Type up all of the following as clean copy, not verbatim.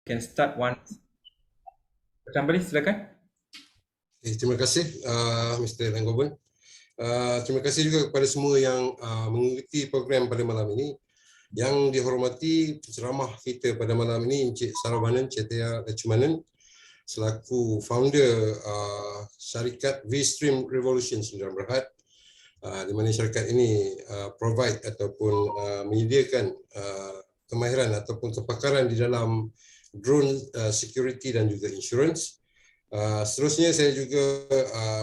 Can start one. Kembali silakan. Terima kasih Mr. Langgoban. Terima kasih juga kepada semua yang mengikuti program pada malam ini. Yang dihormati penceramah kita pada malam ini Encik Saravanan Chetaya Lachumanan selaku founder syarikat V-Stream Revolution Sdn Bhd, di mana syarikat ini provide ataupun menyediakan kemahiran ataupun kepakaran di dalam drone security dan juga insurance. Seterusnya saya juga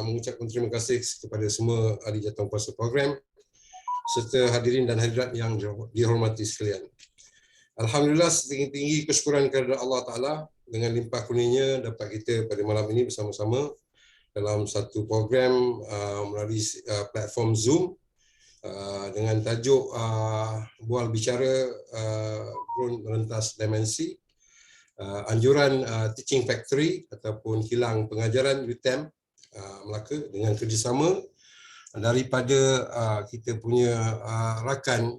mengucapkan terima kasih kepada semua ahli jawatankuasa program serta hadirin dan hadirat yang dihormati sekalian. Alhamdulillah, setinggi-tinggi kesyukuran kepada Allah Ta'ala dengan limpah kurnianya dapat kita pada malam ini bersama-sama dalam satu program melalui platform Zoom dengan tajuk Bual Bicara Drone Merentas Dimensi, anjuran Teaching Factory ataupun kilang pengajaran UTM Melaka dengan kerjasama daripada kita punya rakan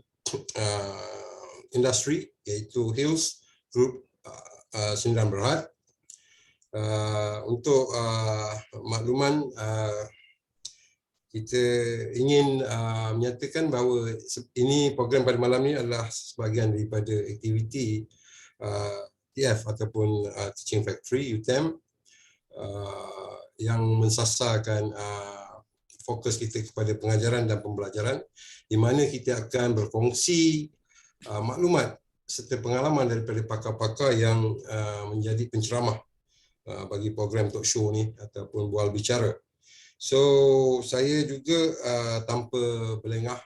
industri iaitu Hills Group Sdn Bhd. Untuk makluman, kita ingin menyatakan bahawa ini program pada malam ini adalah sebahagian daripada aktiviti TF ataupun Teaching Factory UTM yang mensasarkan fokus kita kepada pengajaran dan pembelajaran, di mana kita akan berkongsi maklumat serta pengalaman daripada pakar-pakar yang menjadi penceramah bagi program talk show ni ataupun bual bicara. So saya juga tanpa berlengah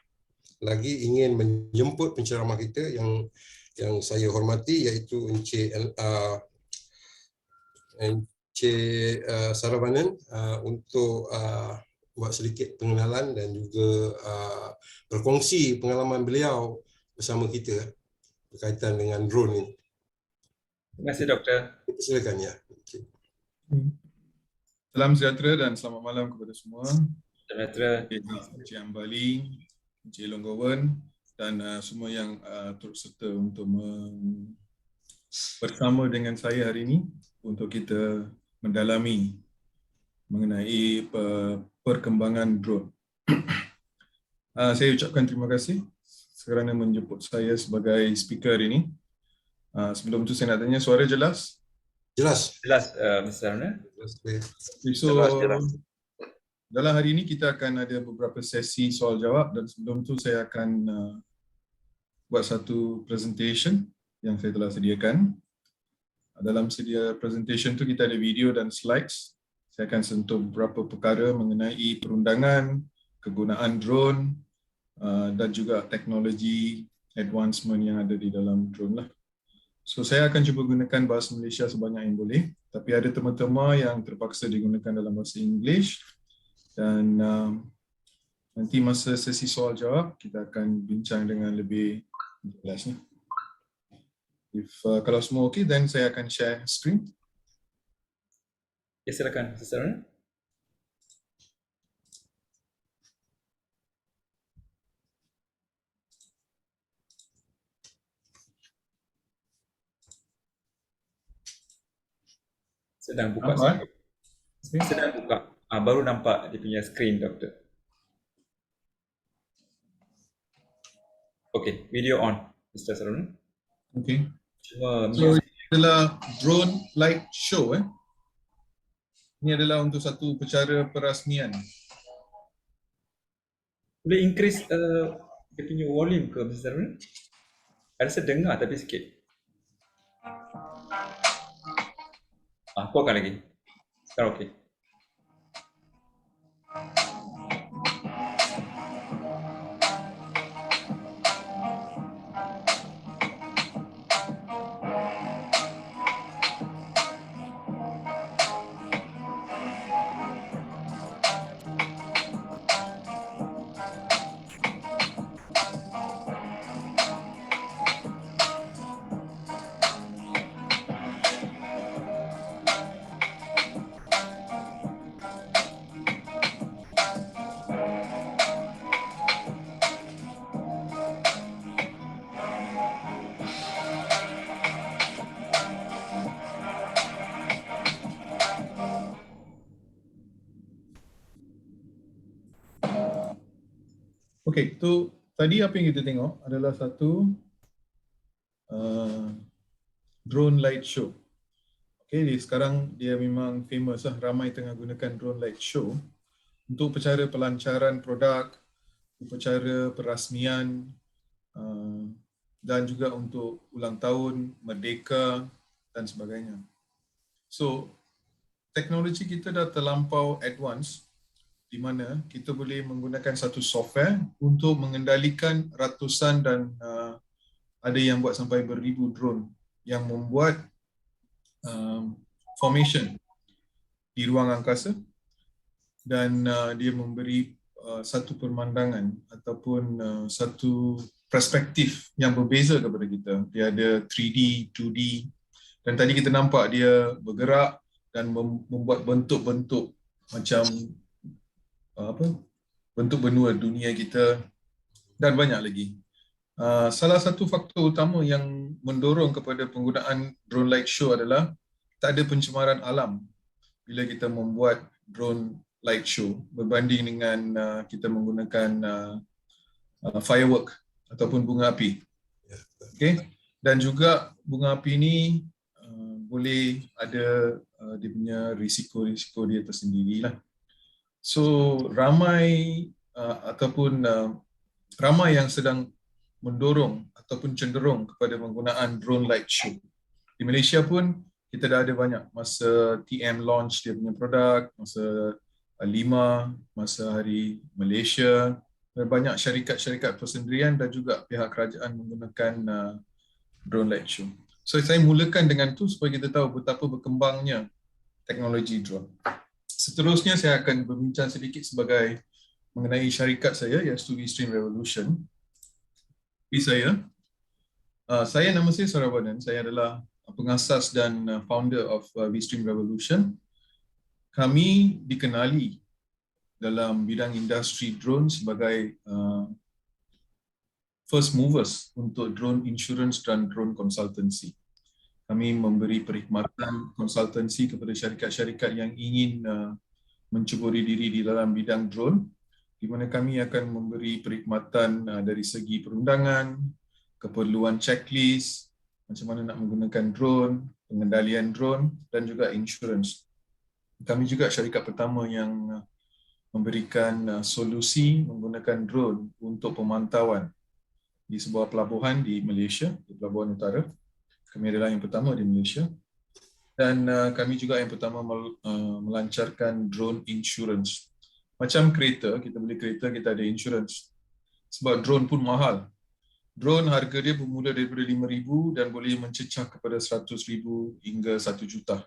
lagi ingin menjemput penceramah kita yang saya hormati, iaitu Encik Saravanan untuk buat sedikit pengenalan dan juga berkongsi pengalaman beliau bersama kita berkaitan dengan drone ini. Terima kasih, Doktor. Silakan ya. Okay. Salam sejahtera dan selamat malam kepada semua. Sejahtera. Encik Ambali, Encik Langgoban dan semua yang turut serta untuk bersama dengan saya hari ini untuk kita mendalami mengenai perkembangan drone. Saya ucapkan terima kasih kerana menjemput saya sebagai speaker ini. Sebelum itu saya nak tanya, suara jelas? Jelas. Jelas, Mr. Saravanan. So, dalam hari ini kita akan ada beberapa sesi soal jawab dan sebelum itu saya akan buat satu presentation yang saya telah sediakan. Dalam sedia presentation tu kita ada video dan slides. Saya akan sentuh beberapa perkara mengenai perundangan, kegunaan drone dan juga teknologi advancement yang ada di dalam drone lah. So saya akan cuba gunakan bahasa Malaysia sebanyak yang boleh, tapi ada tema-tema yang terpaksa digunakan dalam bahasa English dan nanti masa sesi soal jawab kita akan bincang dengan lebih jelas ni. Kalau semua okey, then saya akan share screen. Ya, silakan, Mr. Saravanan. Sedang buka. Sedang buka. Baru nampak dia punya screen, Doktor. Okey, video on, Mr. Saravanan. Okey. Cuma So ini adalah drone light show. Ini adalah untuk satu percara perasmian. boleh increase dia punya volume ke, Mr. Saravanan? Saya rasa dengar tapi sikit. Kuatkan lagi. Sekarang okey. Okay, tu tadi apa yang kita tengok adalah satu drone light show. Okay, sekarang dia memang famous lah, ramai tengah gunakan drone light show untuk upacara pelancaran produk, upacara perasmian dan juga untuk ulang tahun, merdeka dan sebagainya. So, teknologi kita dah terlampau advance di mana kita boleh menggunakan satu software untuk mengendalikan ratusan dan ada yang buat sampai beribu drone yang membuat formation di ruang angkasa dan dia memberi satu pemandangan ataupun satu perspektif yang berbeza kepada kita. Dia ada 3D, 2D dan tadi kita nampak dia bergerak dan membuat bentuk-bentuk macam bentuk benua dunia kita dan banyak lagi. Salah satu faktor utama yang mendorong kepada penggunaan drone light show adalah tak ada pencemaran alam bila kita membuat drone light show berbanding dengan kita menggunakan firework ataupun bunga api. Okay? Dan juga bunga api ini boleh ada dia punya risiko-risiko dia tersendirilah. So ramai ataupun ramai yang sedang mendorong ataupun cenderung kepada penggunaan drone light show. Di Malaysia pun kita dah ada banyak masa TM launch dia punya produk, masa Lima, masa Hari Malaysia, dan banyak syarikat-syarikat persendirian dan juga pihak kerajaan menggunakan drone light show. So saya mulakan dengan tu supaya kita tahu betapa berkembangnya teknologi drone. Seterusnya saya akan berbincang sedikit sebagai mengenai syarikat saya iaitu V-Stream Revolution. Saya nama saya Saravanan. Saya adalah pengasas dan founder of V-Stream Revolution. Kami dikenali dalam bidang industri drone sebagai first movers untuk drone insurance dan drone consultancy. Kami memberi perkhidmatan konsultansi kepada syarikat-syarikat yang ingin menceburi diri di dalam bidang drone, di mana kami akan memberi perkhidmatan dari segi perundangan, keperluan checklist, macam mana nak menggunakan drone, pengendalian drone dan juga insurance. Kami juga syarikat pertama yang memberikan solusi menggunakan drone untuk pemantauan di sebuah pelabuhan di Malaysia, di Pelabuhan Utara. Kami adalah yang pertama di Malaysia. Dan kami juga yang pertama melancarkan drone insurance. Macam kereta, kita beli kereta, kita ada insurance. Sebab drone pun mahal. Drone harga dia bermula daripada RM5,000 dan boleh mencecah kepada RM100,000 hingga RM1 juta.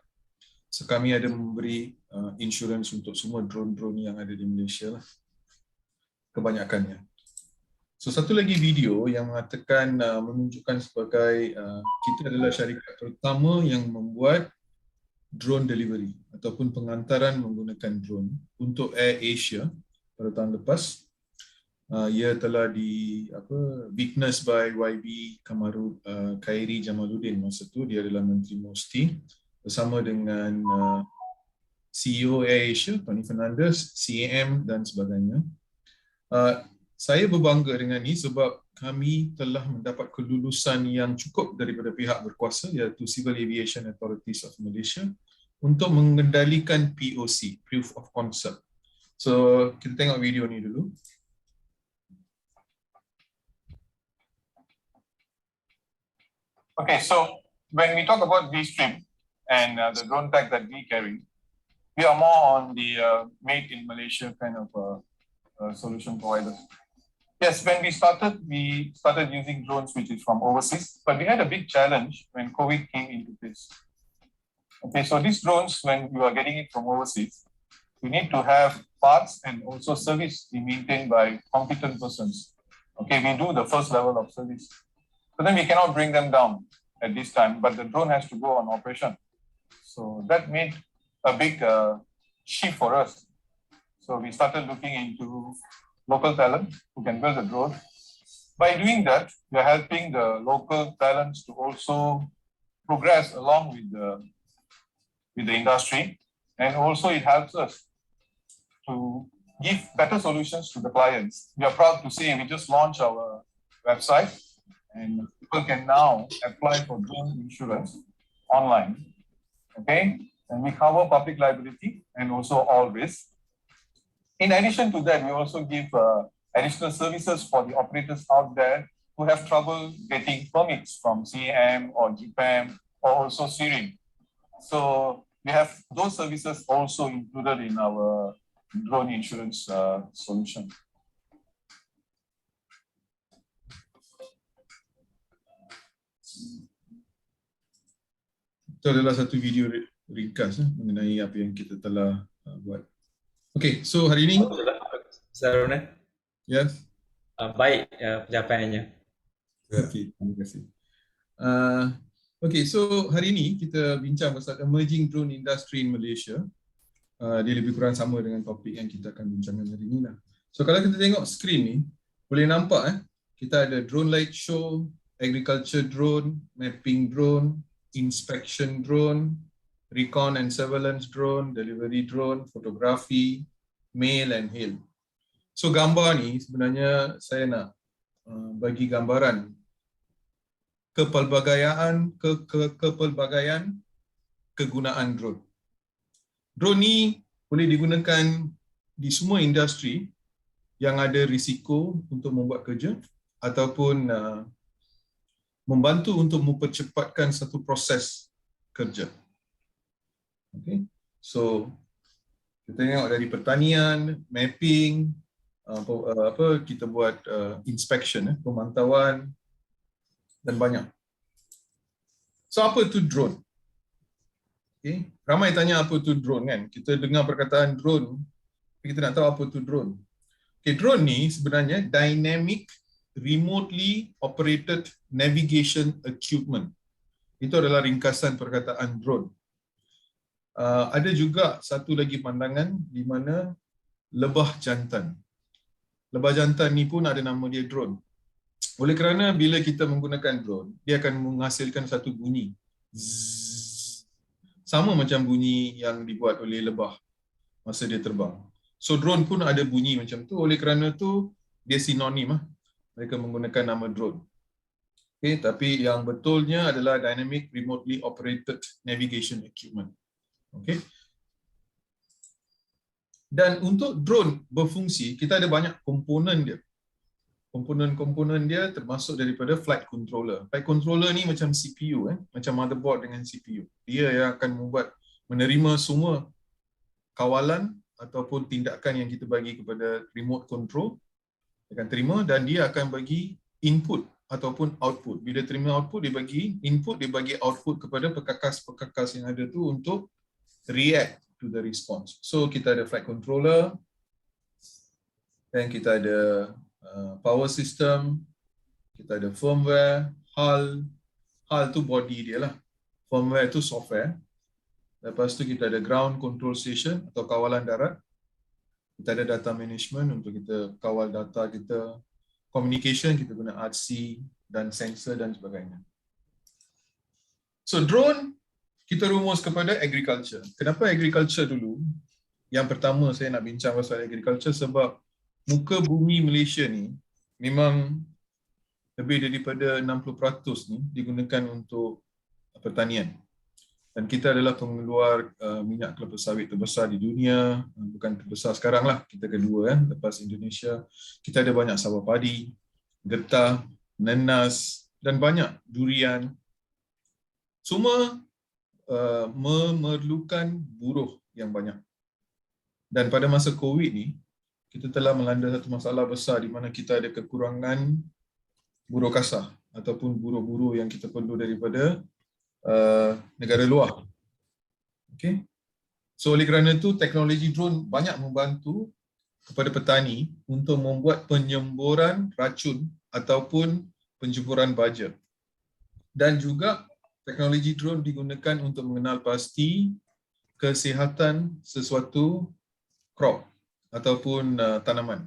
So kami ada memberi insurance untuk semua drone-drone yang ada di Malaysia lah. Kebanyakannya. So satu lagi video yang mengatakan menunjukkan sebagai kita adalah syarikat pertama yang membuat drone delivery ataupun pengantaran menggunakan drone untuk Air Asia pada tahun lepas. Ia telah witnessed by YB Khairi Jamaluddin masa tu. Dia adalah Menteri Mosti bersama dengan CEO Air Asia Tony Fernandes, CAM dan sebagainya. Saya berbangga dengan ini sebab kami telah mendapat kelulusan yang cukup daripada pihak berkuasa iaitu Civil Aviation Authorities of Malaysia untuk mengendalikan POC, Proof of Concept. So kita tengok video ni dulu. Okay, so when we talk about V-Stream and the drone tag that we carry, we are more on the made in Malaysia kind of solution providers. Yes, when we started using drones which is from overseas, but we had a big challenge when COVID came into this. Okay, so these drones, when you are getting it from overseas, we need to have parts and also service be maintained by competent persons. Okay, we do the first level of service. So then we cannot bring them down at this time, but the drone has to go on operation. So that made a big shift for us. So we started looking into local talent who can build a drone. By doing that, we are helping the local talents to also progress along with the industry, and also it helps us to give better solutions to the clients. We are proud to say we just launched our website and people can now apply for drone insurance online. Okay, and we cover public liability and also all risks. In addition to that, we also give additional services for the operators out there who have trouble getting permits from CAM or GPAM or also SIRIM. So we have those services also included in our drone insurance solution. Itu adalah satu video ringkas mengenai apa yang kita telah buat. Okay, so hari ini, Saruna, yes. baik pencapaiannya. Okay, terima kasih. Okay, so hari ini kita bincang pasal emerging drone industry in Malaysia. Dia lebih kurang sama dengan topik yang kita akan bincangkan hari ini lah. So kalau kita tengok skrin ni, boleh nampak kita ada drone light show, agriculture drone, mapping drone, inspection drone, recon and surveillance drone, delivery drone, fotografi, mail and hail. So gambar ni sebenarnya saya nak bagi gambaran kepelbagaian kegunaan drone. Drone ni boleh digunakan di semua industri yang ada risiko untuk membuat kerja ataupun membantu untuk mempercepatkan satu proses kerja. Okay. So kita tengok dari pertanian, mapping, kita buat inspection, pemantauan dan banyak. So apa tu drone? Okay. Ramai tanya apa tu drone kan? Kita dengar perkataan drone, kita nak tahu apa tu drone. Okay, drone ni sebenarnya dynamic remotely operated navigation equipment. Itu adalah ringkasan perkataan drone. Ada juga satu lagi pandangan di mana lebah jantan. Lebah jantan ni pun ada nama dia drone. Oleh kerana bila kita menggunakan drone, dia akan menghasilkan satu bunyi. Zzz. Sama macam bunyi yang dibuat oleh lebah masa dia terbang. So drone pun ada bunyi macam tu. Oleh kerana tu dia sinonim mereka menggunakan nama drone. Okay, tapi yang betulnya adalah dynamic remotely operated navigation equipment. Okay. Dan untuk drone berfungsi, kita ada banyak komponen dia. Komponen-komponen dia termasuk daripada flight controller. Flight controller ni macam CPU, macam motherboard dengan CPU. Dia yang akan menerima semua kawalan ataupun tindakan yang kita bagi kepada remote control. Dia akan terima dan dia akan bagi input ataupun output. Bila terima output, dia bagi input, dia bagi output kepada perkakas-perkakas yang ada tu untuk react to the response. So kita ada flight controller, dan kita ada power system, kita ada firmware, hull tu body dia lah. Firmware tu software. Lepas tu kita ada ground control station atau kawalan darat. Kita ada data management untuk kita kawal data kita. Communication kita guna RC dan sensor dan sebagainya. So drone kita rumus kepada agriculture. Kenapa agriculture dulu? Yang pertama saya nak bincang pasal agriculture sebab muka bumi Malaysia ni memang lebih daripada 60% ni digunakan untuk pertanian. Dan kita adalah pengeluar minyak kelapa sawit terbesar di dunia, bukan terbesar sekarang lah, kita kedua lepas Indonesia. Kita ada banyak sawah padi, getah, nenas dan banyak durian. Semua memerlukan buruh yang banyak. Dan pada masa COVID ni, kita telah melanda satu masalah besar di mana kita ada kekurangan buruh kasar ataupun buruh-buruh yang kita perlu daripada negara luar. Okay. So oleh kerana itu teknologi drone banyak membantu kepada petani untuk membuat penyemburan racun ataupun penjemuran baja. Dan juga teknologi drone digunakan untuk mengenal pasti kesihatan sesuatu crop ataupun tanaman.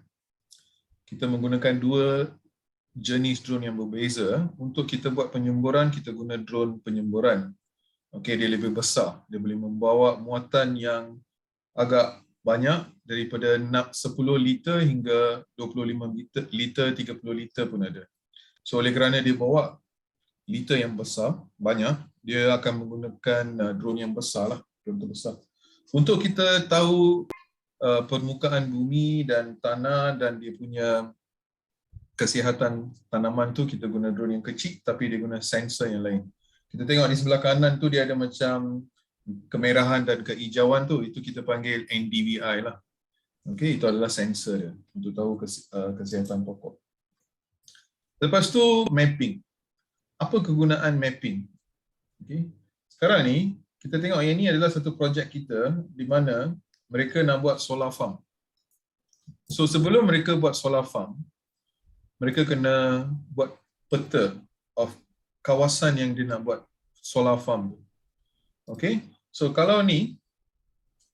Kita menggunakan dua jenis drone yang berbeza. Untuk kita buat penyemburan, kita guna drone penyemburan. Okey, dia lebih besar. Dia boleh membawa muatan yang agak banyak, daripada 10 liter hingga 25 liter, 30 liter pun ada. So oleh kerana dia bawa liter yang besar, banyak, dia akan menggunakan drone yang besar lah, drone terbesar. Untuk kita tahu permukaan bumi dan tanah dan dia punya kesihatan tanaman tu, kita guna drone yang kecil tapi dia guna sensor yang lain. Kita tengok di sebelah kanan tu dia ada macam kemerahan dan kehijauan tu, itu kita panggil NDVI lah. Okey, itu adalah sensor dia untuk tahu kesihatan pokok. Lepas tu mapping. Apa kegunaan mapping? Okey. Sekarang ni kita tengok yang ni adalah satu projek kita di mana mereka nak buat solar farm. So sebelum mereka buat solar farm, mereka kena buat peta of kawasan yang dia nak buat solar farm tu. Okey. So kalau ni,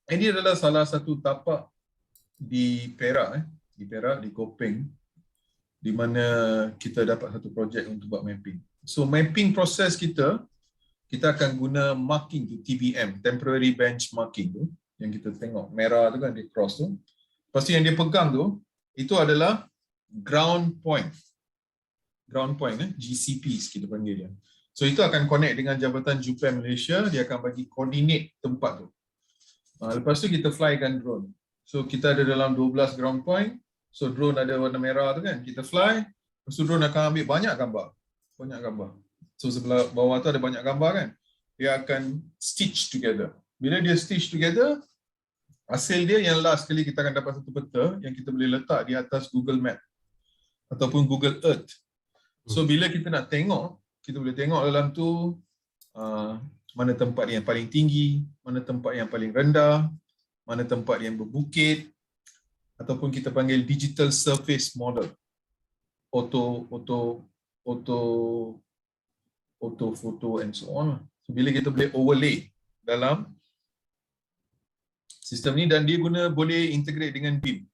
ini adalah salah satu tapak di Perak, di Kopeng, di mana kita dapat satu projek untuk buat mapping. So mapping proses kita akan guna marking tu, TBM, temporary bench marking tu, yang kita tengok merah tu kan, di cross tu. Lepas tu yang dia pegang tu, itu adalah ground point. Ground point, GCPs kita panggil dia. So itu akan connect dengan Jabatan Jupan Malaysia, dia akan bagi koordinat tempat tu. Lepas tu kita flykan drone. So kita ada dalam 12 ground point. So drone ada warna merah tu kan, kita fly, lepas tu drone akan ambil banyak gambar. Banyak gambar. So sebelah bawah tu ada banyak gambar kan. Dia akan stitch together. Bila dia stitch together, hasil dia yang last kali kita akan dapat satu peta yang kita boleh letak di atas Google Map ataupun Google Earth. So bila kita nak tengok, kita boleh tengok dalam tu mana tempat yang paling tinggi, mana tempat yang paling rendah, mana tempat yang berbukit, ataupun kita panggil digital surface model, auto photo and so on. So, bila kita boleh overlay dalam sistem ni, dan dia boleh integrate dengan BIM,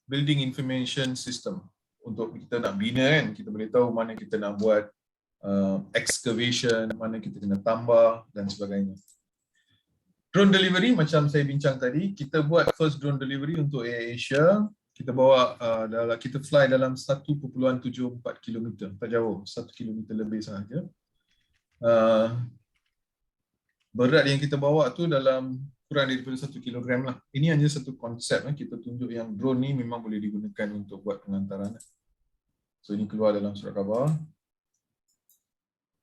Building Information System. Untuk kita nak bina kan, kita boleh tahu mana kita nak buat excavation, mana kita kena tambah dan sebagainya. Drone delivery macam saya bincang tadi, kita buat first drone delivery untuk AirAsia. Kita bawa kita fly dalam 1.74 km, tak jauh, 1 km lebih sahaja. Berat yang kita bawa tu dalam kurang daripada 1 kilogram lah. Ini hanya satu konsep, kita tunjuk yang drone ni memang boleh digunakan untuk buat pengantaran. So ini keluar dalam surat khabar.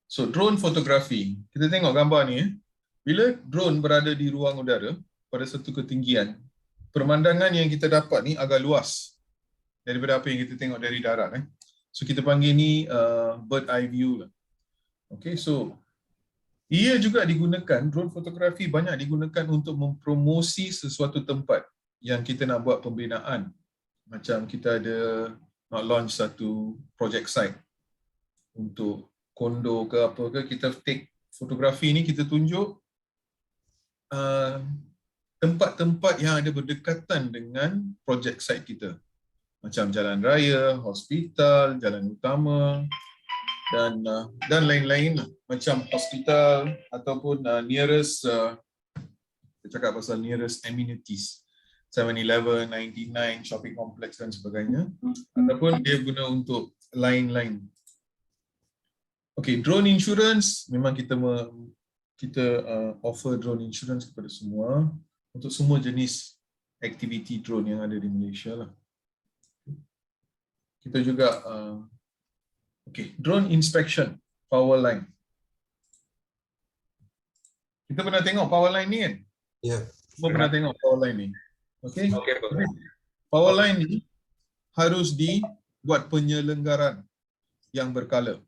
So drone fotografi, kita tengok gambar ni. Bila drone berada di ruang udara pada satu ketinggian, pemandangan yang kita dapat ni agak luas daripada apa yang kita tengok dari darat. So kita panggil ni bird eye view lah. Okay, so ia juga digunakan, drone fotografi banyak digunakan untuk mempromosi sesuatu tempat yang kita nak buat pembinaan. Macam kita ada nak launch satu project site untuk kondo ke apa ke, kita take fotografi ni, kita tunjuk tempat-tempat yang ada berdekatan dengan project site kita. Macam jalan raya, hospital, jalan utama dan lain-lain lah. Macam hospital ataupun nearest, kita cakap pasal nearest amenities, 7-Eleven, 99, shopping complex dan sebagainya. Ataupun dia guna untuk lain-lain. Okay, drone insurance, memang kita offer drone insurance kepada semua, untuk semua jenis aktiviti drone yang ada di Malaysia lah. Kita juga drone inspection, power line. Kita pernah tengok power line ni kan? Ya. Semua pernah tengok power line ni. Okay. Power line ni harus dibuat penyelenggaran yang berkala.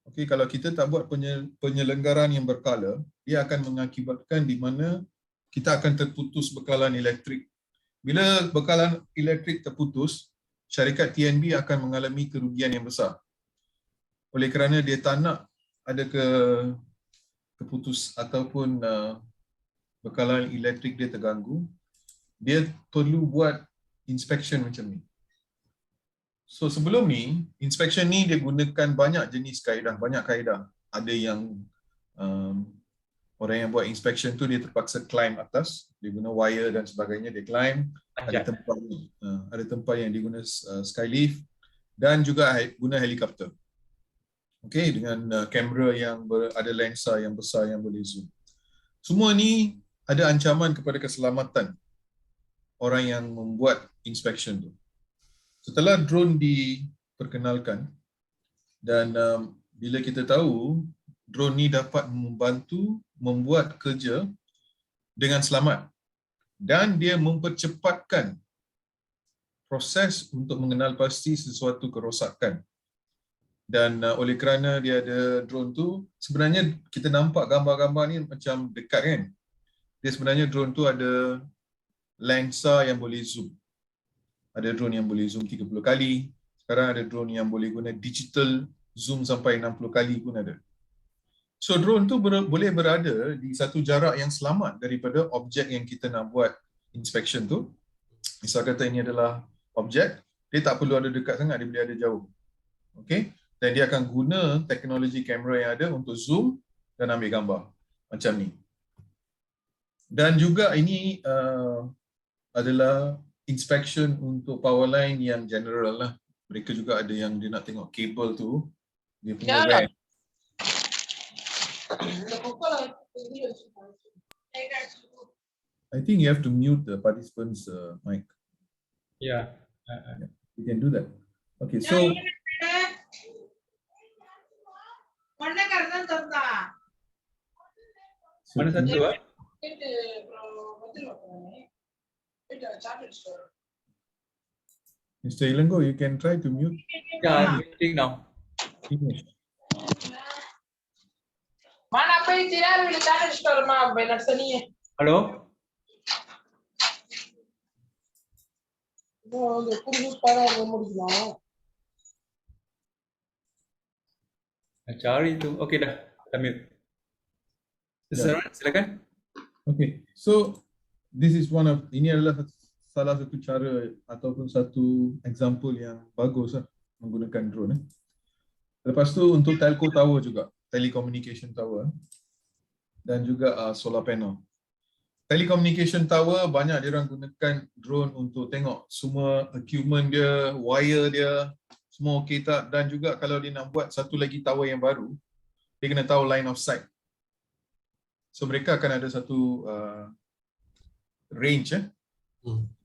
Okay, kalau kita tak buat penyelenggaran yang berkala, dia akan mengakibatkan di mana kita akan terputus bekalan elektrik. Bila bekalan elektrik terputus, syarikat TNB akan mengalami kerugian yang besar. Oleh kerana dia tak nak ada keputus ataupun bekalan elektrik dia terganggu, dia perlu buat inspection macam ni. So sebelum ni, inspection ni dia gunakan banyak jenis kaedah, banyak kaedah. Ada yang Orang yang buat inspection tu dia terpaksa climb atas, dia guna wire dan sebagainya, dia climb. Ada tempat yang diguna skylift dan juga guna helikopter. Okey, dengan kamera yang ada lensa yang besar yang boleh zoom. Semua ni ada ancaman kepada keselamatan orang yang membuat inspection tu. Setelah drone diperkenalkan dan bila kita tahu drone ni dapat membantu membuat kerja dengan selamat dan dia mempercepatkan proses untuk mengenal pasti sesuatu kerosakan. Dan oleh kerana dia ada drone tu, sebenarnya kita nampak gambar-gambar ni macam dekat kan. Dia sebenarnya drone tu ada lensa yang boleh zoom. Ada drone yang boleh zoom 30 kali. Sekarang ada drone yang boleh guna digital zoom sampai 60 kali pun ada. So drone tu boleh berada di satu jarak yang selamat daripada objek yang kita nak buat inspection tu. Misal kata ini adalah objek, dia tak perlu ada dekat sangat, dia boleh ada jauh. Okey? Dan dia akan guna teknologi kamera yang ada untuk zoom dan ambil gambar macam ni. Dan juga ini adalah inspection untuk power line yang general lah. Mereka juga ada yang dia nak tengok kabel tu, dia punya line. I think you have to mute the participants' mic. Yeah. You can do that. Okay, so Mana satu ah? Mr. Ilango, you can try to mute. Yeah, I'm muting now. Finish. Mana apa tirar bila channel store ma benar seni. Hello? Oh, dia kurus para memorinya. Cari tu. Okey dah. Dah mute. Silakan. Okay, so this is ini adalah salah satu cara ataupun satu example yang bagus lah menggunakan drone. Lepas tu untuk telco tower juga, telecommunication tower dan juga solar panel. Telecommunication tower banyak dia orang gunakan drone untuk tengok semua equipment dia, wire dia, semua okey tak, dan juga kalau dia nak buat satu lagi tower yang baru, dia kena tahu line of sight. So mereka akan ada satu range.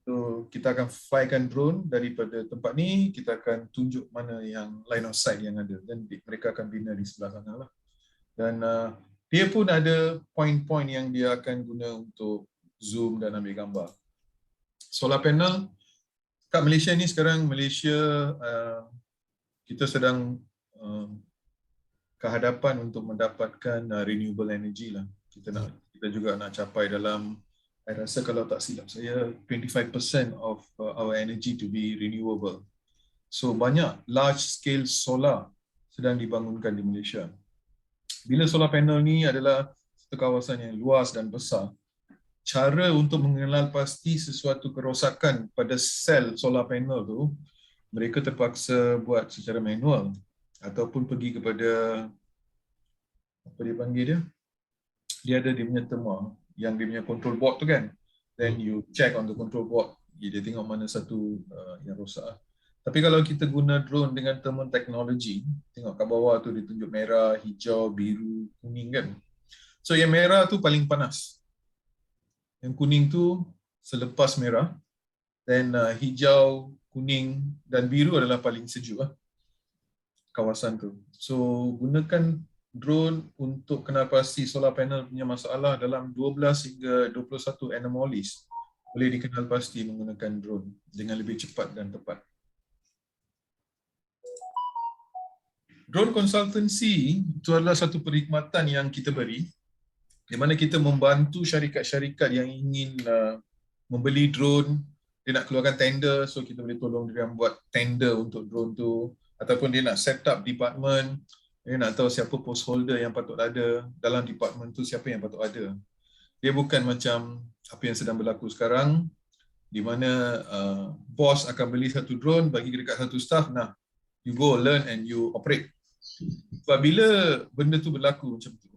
So kita akan flykan drone daripada tempat ni, kita akan tunjuk mana yang line of sight yang ada dan mereka akan bina di sebelah sana lah. Dan dia pun ada point-point yang dia akan guna untuk zoom dan ambil gambar. Solar panel kat Malaysia ni sekarang, Malaysia kita sedang kehadapan untuk mendapatkan renewable energy lah. Kita juga nak capai dalam, saya rasa kalau tak silap saya, 25% of our energy to be renewable. So banyak large scale solar sedang dibangunkan di Malaysia. Bila solar panel ni adalah satu kawasan yang luas dan besar, cara untuk mengenal pasti sesuatu kerosakan pada sel solar panel tu, mereka terpaksa buat secara manual ataupun pergi kepada, apa dia panggil dia ada dia punya terma yang dia punya control board tu kan, then you check on the control board, dia tengok mana satu yang rosak. Tapi kalau kita guna drone dengan thermal technology, tengok kat bawah tu dia tunjuk merah, hijau, biru, kuning kan. So yang merah tu paling panas, yang kuning tu selepas merah, then hijau, kuning dan biru adalah paling sejuk kawasan tu. So gunakan drone untuk kenal pasti solar panel punya masalah dalam 12 hingga 21 anomalies boleh dikenal pasti menggunakan drone dengan lebih cepat dan tepat. Drone consultancy itu adalah satu perkhidmatan yang kita beri di mana kita membantu syarikat-syarikat yang ingin membeli drone, dia nak keluarkan tender, so kita boleh tolong dia buat tender untuk drone tu, ataupun dia nak set up department, dia nak tahu siapa post holder yang patut ada dalam department tu, siapa yang patut ada. Dia bukan macam apa yang sedang berlaku sekarang di mana bos akan beli satu drone, bagi dekat satu staff, nah you go learn and you operate. Sebab bila benda tu berlaku macam tu,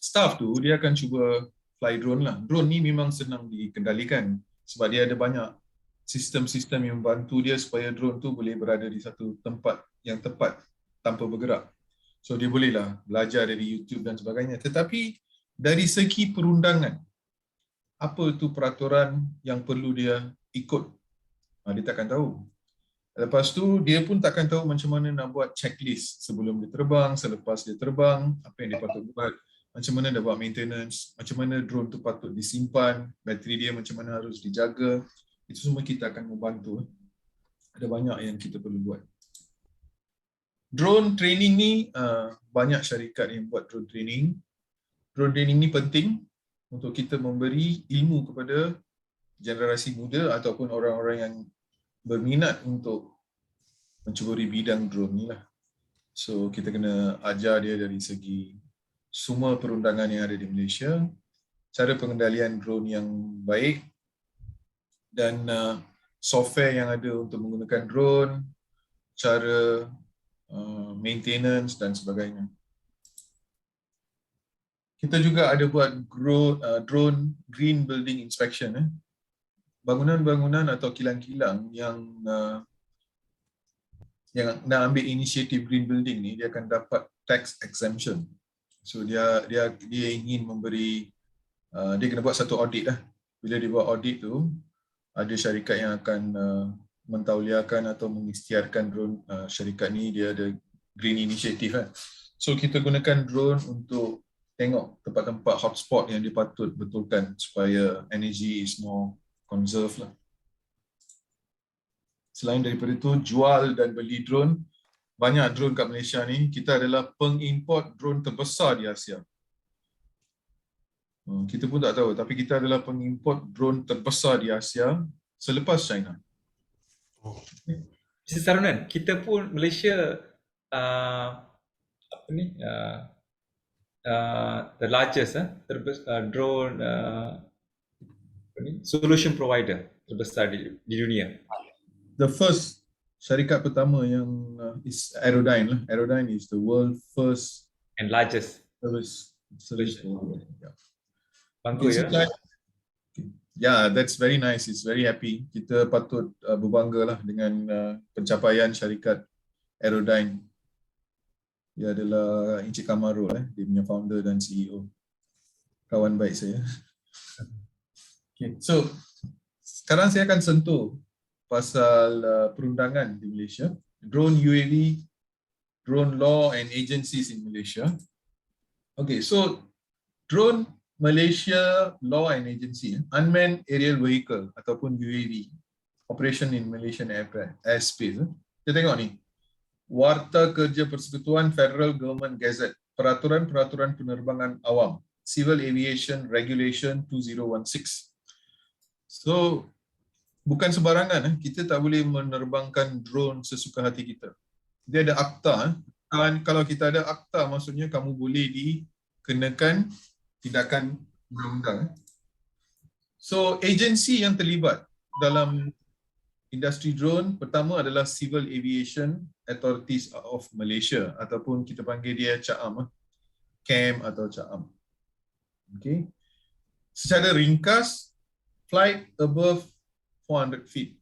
staff tu dia akan cuba fly drone lah. Drone ni memang senang dikendalikan sebab dia ada banyak sistem-sistem yang membantu dia supaya drone tu boleh berada di satu tempat yang tepat tanpa bergerak. So dia bolehlah belajar dari YouTube dan sebagainya. Tetapi dari segi perundangan, apa tu peraturan yang perlu dia ikut? Dia takkan tahu. Lepas tu dia pun takkan tahu macam mana nak buat checklist sebelum dia terbang, selepas dia terbang, apa yang dia patut buat, macam mana dia buat maintenance, macam mana drone tu patut disimpan, bateri dia macam mana harus dijaga. Itu semua kita akan membantu. Ada banyak yang kita perlu buat. Drone training ni, banyak syarikat yang buat drone training. Drone training ni penting untuk kita memberi ilmu kepada generasi muda ataupun orang-orang yang berminat untuk menceburi bidang drone ni lah. So kita kena ajar dia dari segi semua perundangan yang ada di Malaysia, cara pengendalian drone yang baik dan software yang ada untuk menggunakan drone, cara maintenance dan sebagainya. Kita juga ada buat drone green building inspection. Bangunan-bangunan atau kilang-kilang yang nak ambil inisiatif green building ni, dia akan dapat tax exemption. So dia ingin memberi, dia kena buat satu audit lah. Bila dia buat audit tu, ada syarikat yang akan mentauliakan atau mengisytiharkan drone syarikat ni, dia ada green initiative lah. So kita gunakan drone untuk tengok tempat-tempat hotspot yang dipatut betulkan supaya energy is more conserved lah. Selain daripada itu, jual dan beli drone. Banyak drone kat Malaysia ni, kita adalah pengimport drone terbesar di Asia. Kita pun tak tahu, tapi kita adalah pengimport drone terbesar di Asia selepas China. Mr. Sarunan, kita pun Malaysia the largest drone solution provider terbesar di dunia. The first syarikat pertama yang is Aerodyne lah. Aerodyne is the world first And largest. service provider. Yeah. Bangga ya. Yeah, that's very nice. It's very happy. Kita patut berbangga lah dengan pencapaian syarikat Aerodyne. Dia adalah Encik Kamarul, dia punya founder dan CEO. Kawan baik saya. Okay, so sekarang saya akan sentuh pasal perundangan di Malaysia, drone UAV, drone law and agencies in Malaysia. Okay, so drone Malaysia Law and Agency, Unmanned Aerial Vehicle ataupun UAV, Operation in Malaysian Airspace. Kita tengok ni, Warta Kerja Persekutuan Federal Government Gazette, Peraturan-Peraturan Penerbangan Awam, Civil Aviation Regulation 2016. So, bukan sembarangan, kita tak boleh menerbangkan drone sesuka hati kita. Dia ada akta. Dan kalau kita ada akta, maksudnya kamu boleh dikenakan tindakan undang-undang. So, agensi yang terlibat dalam industri drone pertama adalah Civil Aviation Authorities of Malaysia ataupun kita panggil dia CAAM, CAM atau CAAM. Okay. Secara ringkas, flight above 400 feet.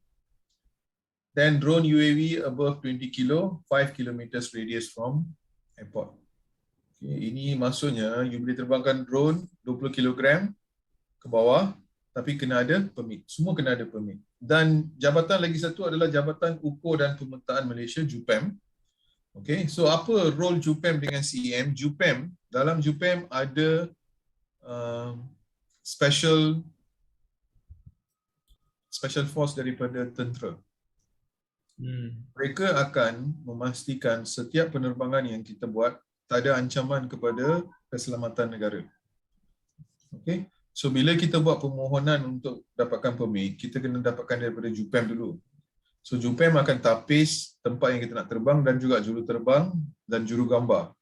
Then drone UAV above 20 kilo, 5 kilometers radius from airport. Okay. Ini maksudnya you boleh terbangkan drone 20 kilogram ke bawah tapi kena ada permit. Semua kena ada permit. Dan jabatan lagi satu adalah Jabatan Ukur dan Pemetaan Malaysia, JUPEM. Okay, so apa role JUPEM dengan CEM? JUPEM, dalam JUPEM ada special force daripada tentera. Mereka akan memastikan setiap penerbangan yang kita buat tak ada ancaman kepada keselamatan negara. Okay. So bila kita buat permohonan untuk dapatkan permit, kita kena dapatkan daripada JUPEM dulu. So JUPEM akan tapis tempat yang kita nak terbang dan juga juru terbang dan juru gambar.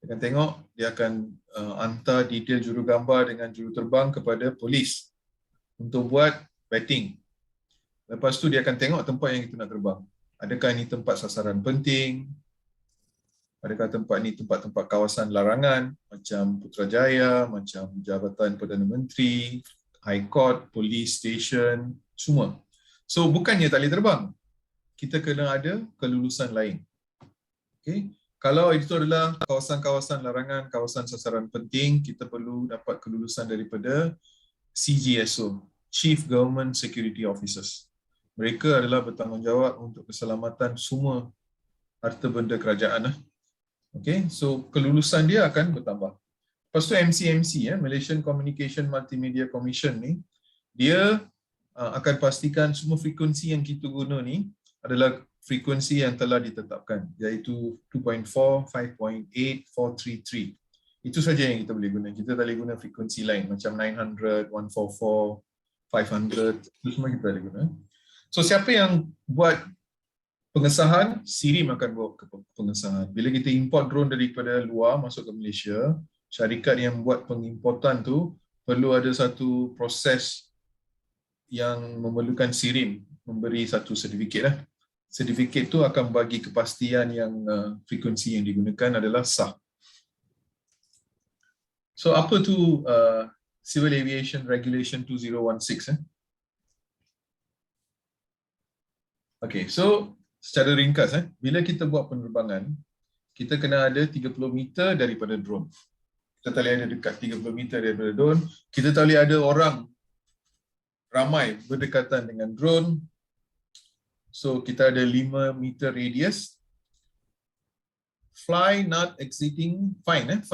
Dia akan tengok, dia akan hantar detail juru gambar dengan juru terbang kepada polis untuk buat vetting. Lepas tu dia akan tengok tempat yang kita nak terbang. Adakah ini tempat sasaran penting? Adakah tempat ni tempat-tempat kawasan larangan macam Putrajaya, macam Jabatan Perdana Menteri, High Court, Police Station, semua. So bukannya tak boleh terbang. Kita kena ada kelulusan lain. Okay. Kalau itu adalah kawasan-kawasan larangan, kawasan sasaran penting, kita perlu dapat kelulusan daripada CGSO, Chief Government Security Officers. Mereka adalah bertanggungjawab untuk keselamatan semua harta benda kerajaan. Okay, so kelulusan dia akan bertambah. Lepas tu MCMC, Malaysian Communication Multimedia Commission ni, dia akan pastikan semua frekuensi yang kita guna ni adalah frekuensi yang telah ditetapkan, iaitu 2.4, 5.8, 433. Itu saja yang kita boleh guna. Kita tak boleh guna frekuensi lain macam 900, 144, 500, itu semua kita boleh guna. So siapa yang buat pengesahan? SIRIM akan buat pengesahan. Bila kita import drone daripada luar masuk ke Malaysia, syarikat yang buat pengimportan tu perlu ada satu proses yang memerlukan SIRIM memberi satu sertifikat. Sertifikat tu akan bagi kepastian yang frekuensi yang digunakan adalah sah. So apa tu Civil Aviation Regulation 2016? Okay, so secara ringkas, bila kita buat penerbangan, kita kena ada 30 meter daripada drone. Kita tak boleh ada dekat 30 meter daripada drone. Kita tak boleh ada orang ramai berdekatan dengan drone. So kita ada 5 meter radius. Fine not exceeding 50,000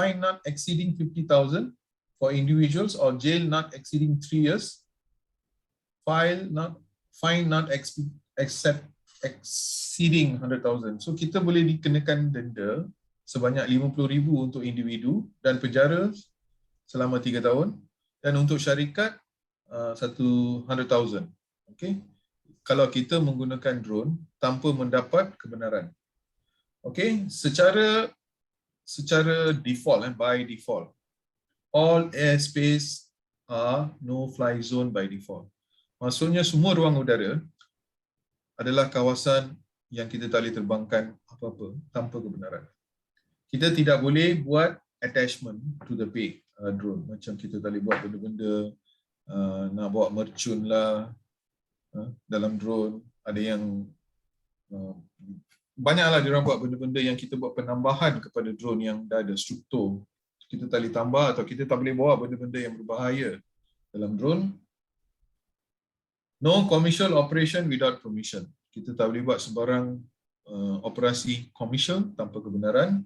for individuals or jail not exceeding 3 years. Fine not exceeding 100,000. So kita boleh dikenakan denda sebanyak 50,000 untuk individu dan penjara selama 3 tahun, dan untuk syarikat 100,000. Okay. Kalau kita menggunakan drone tanpa mendapat kebenaran. Okay, secara default, by default, all airspace are no fly zone by default. Maksudnya semua ruang udara adalah kawasan yang kita tak boleh terbangkan apa-apa tanpa kebenaran. Kita tidak boleh buat attachment to the pay drone. Macam kita tak boleh buat benda-benda nak bawa mercun lah dalam drone. Ada yang banyaklah diorang buat benda-benda yang kita buat penambahan kepada drone yang dah ada struktur. Kita tak boleh tambah atau kita tak boleh bawa benda-benda yang berbahaya dalam drone. No commercial operation without permission. Kita tak boleh buat sebarang operasi komersial tanpa kebenaran.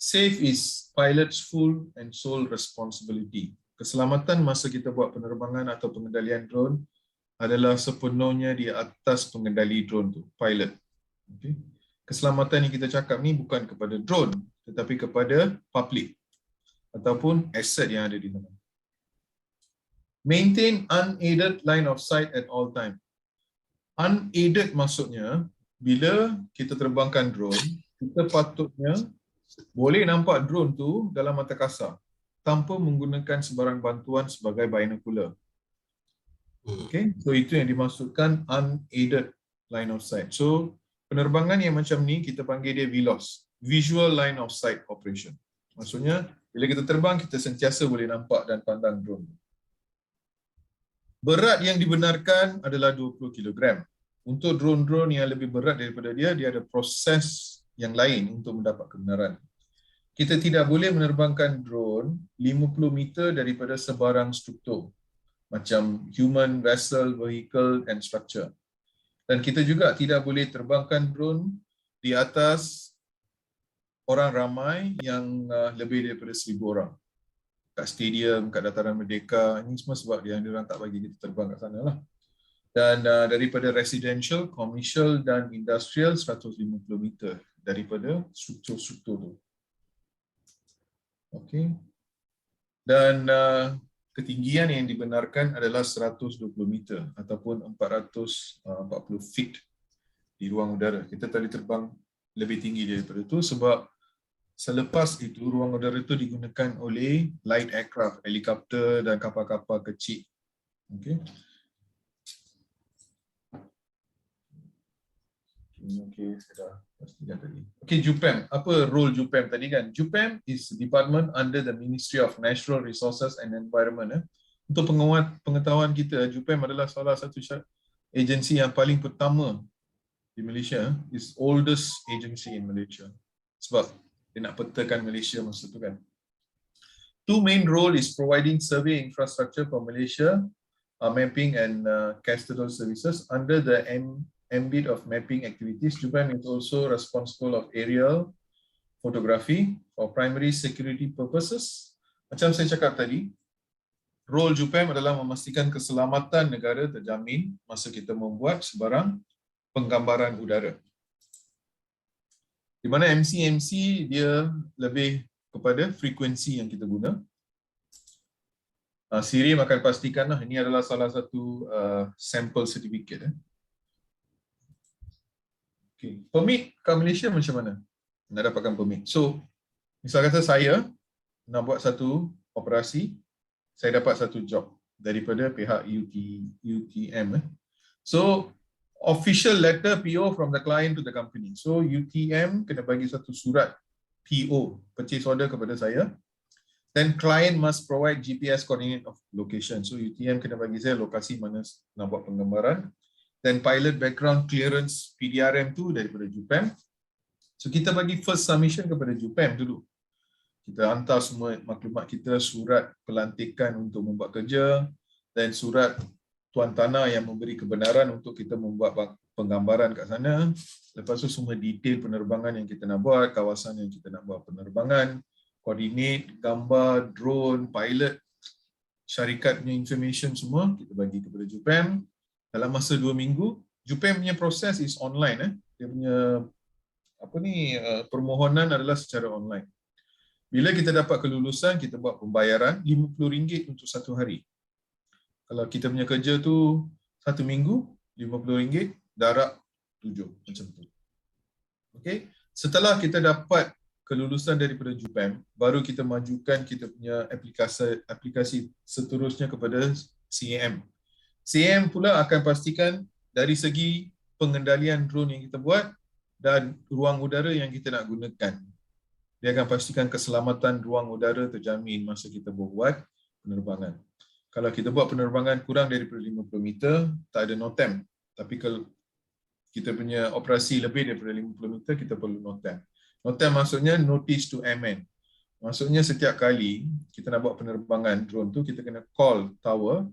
Safe is pilot's full and sole responsibility. Keselamatan masa kita buat penerbangan atau pengendalian drone adalah sepenuhnya di atas pengendali drone tu, pilot. Okay. Keselamatan yang kita cakap ni bukan kepada drone, tetapi kepada public ataupun aset yang ada di sana. Maintain unaided line of sight at all time. Unaided maksudnya, bila kita terbangkan drone, kita patutnya boleh nampak drone tu dalam mata kasar tanpa menggunakan sebarang bantuan sebagai binocular. Okay, so itu yang dimaksudkan unaided line of sight. So penerbangan yang macam ni kita panggil dia VLOS, Visual Line of Sight Operation. Maksudnya bila kita terbang kita sentiasa boleh nampak dan pandang drone. Berat yang dibenarkan adalah 20 kg. Untuk drone-drone yang lebih berat daripada dia, dia ada proses yang lain untuk mendapat kebenaran. Kita tidak boleh menerbangkan drone 50 meter daripada sebarang struktur macam human, vessel, vehicle and structure. Dan kita juga tidak boleh terbangkan drone di atas orang ramai yang lebih daripada 1,000 orang. Kat stadium, kat Dataran Merdeka, ini semua sebab dia orang tak bagi kita terbang kat sana lah. Dan daripada residential, commercial dan industrial 150 meter daripada struktur-struktur tu. Okay. Dan ketinggian yang dibenarkan adalah 120 meter ataupun 440 feet di ruang udara. Kita tak boleh terbang lebih tinggi daripada itu sebab selepas itu ruang udara itu digunakan oleh light aircraft, helikopter dan kapal-kapal kecil. Okay. Okay, saya dah pastikan tadi. Okay, JUPAM. Apa role JUPAM tadi kan? JUPAM is department under the Ministry of Natural Resources and Environment. Untuk pengetahuan kita, JUPAM adalah salah satu agensi yang paling pertama di Malaysia. Is oldest agency in Malaysia. Sebab dia nak petakan Malaysia masa tu kan. Two main role is providing survey infrastructure for Malaysia, mapping and cadastral services under the ambit of mapping activities. JUPAM is also responsible of aerial photography for primary security purposes. Macam saya cakap tadi, role JUPAM adalah memastikan keselamatan negara terjamin masa kita membuat sebarang penggambaran udara. Di mana MC dia lebih kepada frekuensi yang kita guna. Sirim akan pastikanlah ini adalah salah satu sampel certificate. Okay. Permit kat Malaysia macam mana? Nak dapatkan permit. So, misal kata saya nak buat satu operasi, saya dapat satu job daripada pihak UTM. So, official letter PO from the client to the company. So, UTM kena bagi satu surat PO, purchase order kepada saya. Then client must provide GPS coordinate of location. So UTM kena bagi saya lokasi mana nak buat penggambaran. Then pilot background clearance PDRM tu daripada JUPAM. So kita bagi first submission kepada JUPAM dulu. Kita hantar semua maklumat kita, surat pelantikan untuk membuat kerja, dan surat tuan tanah yang memberi kebenaran untuk kita membuat penggambaran kat sana. Lepas tu semua detail penerbangan yang kita nak buat, kawasan yang kita nak buat penerbangan, koordinat, gambar, drone, pilot, syarikat punya information semua kita bagi kepada JUPAM. Dalam masa 2 minggu, JUPAM punya proses is online. Dia punya permohonan adalah secara online. Bila kita dapat kelulusan, kita buat pembayaran RM50 untuk 1 hari. Kalau kita punya kerja tu 1 minggu, RM50, darab 7 macam tu. Okay. Setelah kita dapat kelulusan daripada JUPAM, baru kita majukan kita punya aplikasi seterusnya kepada CAM. CAM pula akan pastikan dari segi pengendalian drone yang kita buat dan ruang udara yang kita nak gunakan. Dia akan pastikan keselamatan ruang udara terjamin masa kita buat penerbangan. Kalau kita buat penerbangan kurang daripada 50 meter, tak ada NOTAM. Tapi kalau kita punya operasi lebih daripada 50 meter, kita perlu NOTAM. NOTAM maksudnya Notice to Airman. Maksudnya setiap kali kita nak buat penerbangan drone tu, kita kena call tower.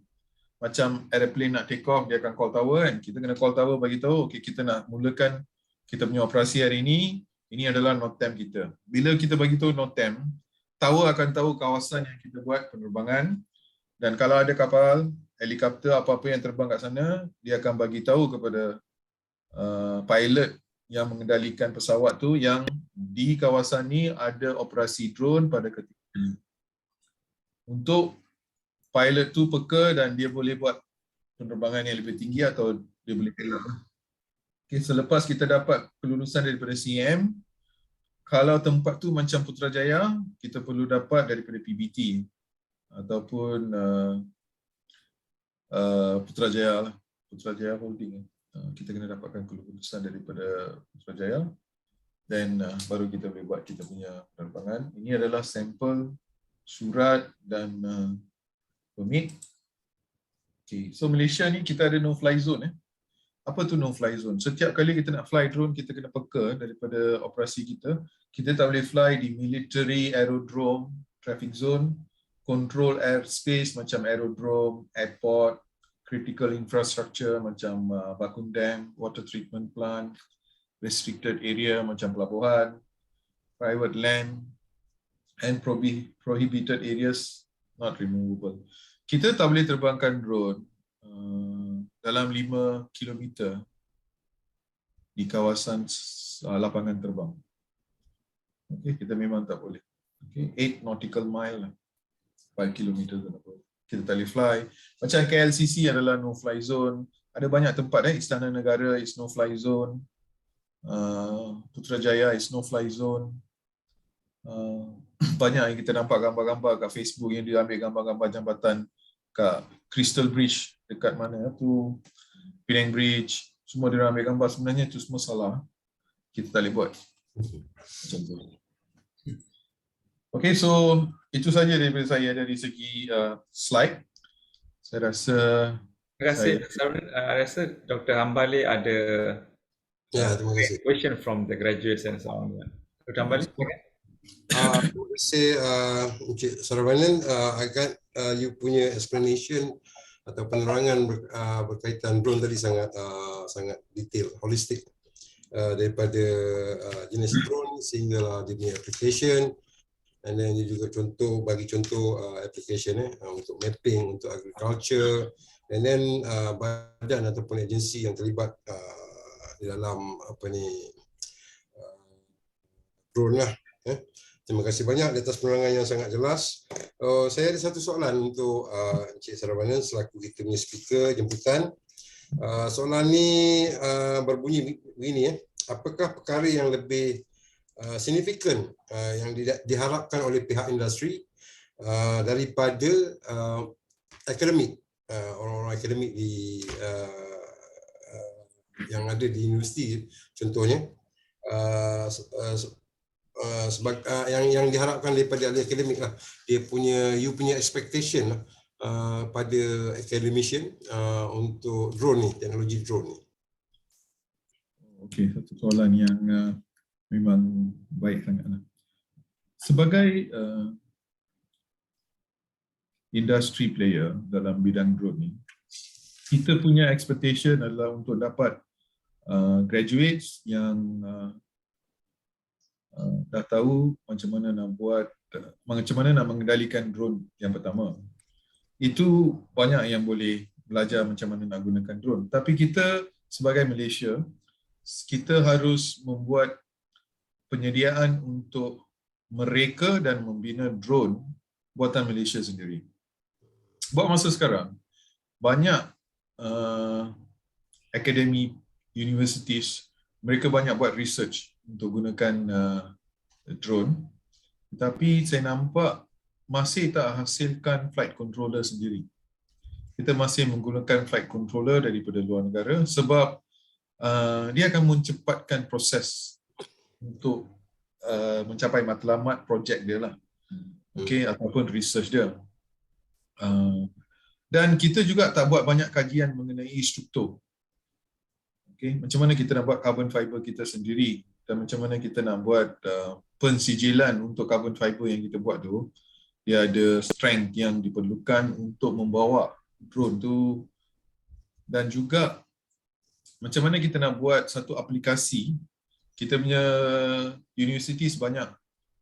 Macam aeroplane nak take off, dia akan call tower kan. Kita kena call tower bagi tahu, okay, kita nak mulakan kita punya operasi hari ini adalah NOTAM kita. Bila kita bagi tahu NOTAM, tower akan tahu kawasan yang kita buat penerbangan. Dan kalau ada kapal, helikopter, apa-apa yang terbang kat sana, dia akan bagi tahu kepada pilot yang mengendalikan pesawat tu yang di kawasan ni ada operasi drone pada ketika ini. Untuk pilot tu peka dan dia boleh buat penerbangan yang lebih tinggi atau dia boleh elak. Okay, selepas kita dapat kelulusan daripada CAM, kalau tempat tu macam Putrajaya, kita perlu dapat daripada PBT ataupun Putrajaya lah, Putrajaya Holding. Kita kena dapatkan kelulusan daripada Putrajaya dan baru kita boleh buat kita punya penerbangan. Ini adalah sampel surat dan permit. Okay. So Malaysia ni kita ada no-fly zone. Apa tu no-fly zone? Setiap kali kita nak fly drone, kita kena peka daripada operasi kita. Kita tak boleh fly di military aerodrome, traffic zone, control airspace macam aerodrome, airport, critical infrastructure macam Bakun Dam, water treatment plant, restricted area macam pelabuhan, private land, and prohibited areas not removable. Kita tak boleh terbangkan drone dalam 5 km di kawasan lapangan terbang. Okay, kita memang tak boleh. Okay, 8 nautical mile lah, 5 km tak boleh. Kita tak boleh fly. Macam KLCC adalah no-fly zone. Ada banyak tempat, Istana Negara is no-fly zone. Putrajaya is no-fly zone. Banyak yang kita nampak gambar-gambar kat Facebook yang dia ambil gambar-gambar jambatan kat Crystal Bridge dekat mana tu, Penang Bridge, semua dia ambil gambar, sebenarnya itu semua salah. Kita tak boleh buat. Macam tu. Okay, so itu saja daripada saya dari segi slide. Saya rasa Terima kasih, Sarwan. I rasa Dr. Hambali ada Ya, terima kasih. question from the graduates and so on. Dr. Hambali, silakan. Terima kasih Encik Saravanan. Agak you punya explanation atau penerangan berkaitan drone tadi sangat detail, holistik, daripada jenis drone sehinggalah dia punya application, and then dia juga bagi contoh application untuk mapping, untuk agriculture, and then badan ataupun agensi yang terlibat di dalam drone lah. Terima kasih banyak di atas penerangan yang sangat jelas. Saya ada satu soalan untuk Encik Saravanan selaku kita punya speaker jemputan. Soalan ni berbunyi begini, apakah perkara yang lebih signifikan yang diharapkan oleh pihak industri daripada akademik, orang-orang akademik yang ada di universiti contohnya, yang diharapkan daripada ahli akademik lah, you punya expectation lah pada academician untuk drone ni, teknologi drone ni. Okey, satu soalan yang memang baik sangatlah. Sebagai industry player dalam bidang drone ni, kita punya expectation adalah untuk dapat graduates yang dah tahu macam mana nak mengendalikan drone yang pertama. Itu banyak yang boleh belajar macam mana nak gunakan drone. Tapi kita sebagai Malaysia, kita harus membuat penyediaan untuk mereka dan membina drone buatan Malaysia sendiri. Buat masa sekarang, banyak akademi, universities, mereka banyak buat research untuk gunakan drone, tapi saya nampak masih tak hasilkan flight controller sendiri. Kita masih menggunakan flight controller daripada luar negara sebab dia akan mencepatkan proses untuk mencapai matlamat projek dia lah, okay, ataupun research dia. Dan kita juga tak buat banyak kajian mengenai struktur. Okay, macam mana kita nak buat carbon fiber kita sendiri dan macam mana kita nak buat pensijilan untuk carbon fiber yang kita buat tu. Dia ada strength yang diperlukan untuk membawa drone tu, dan juga macam mana kita nak buat satu aplikasi. Kita punya universiti sebanyak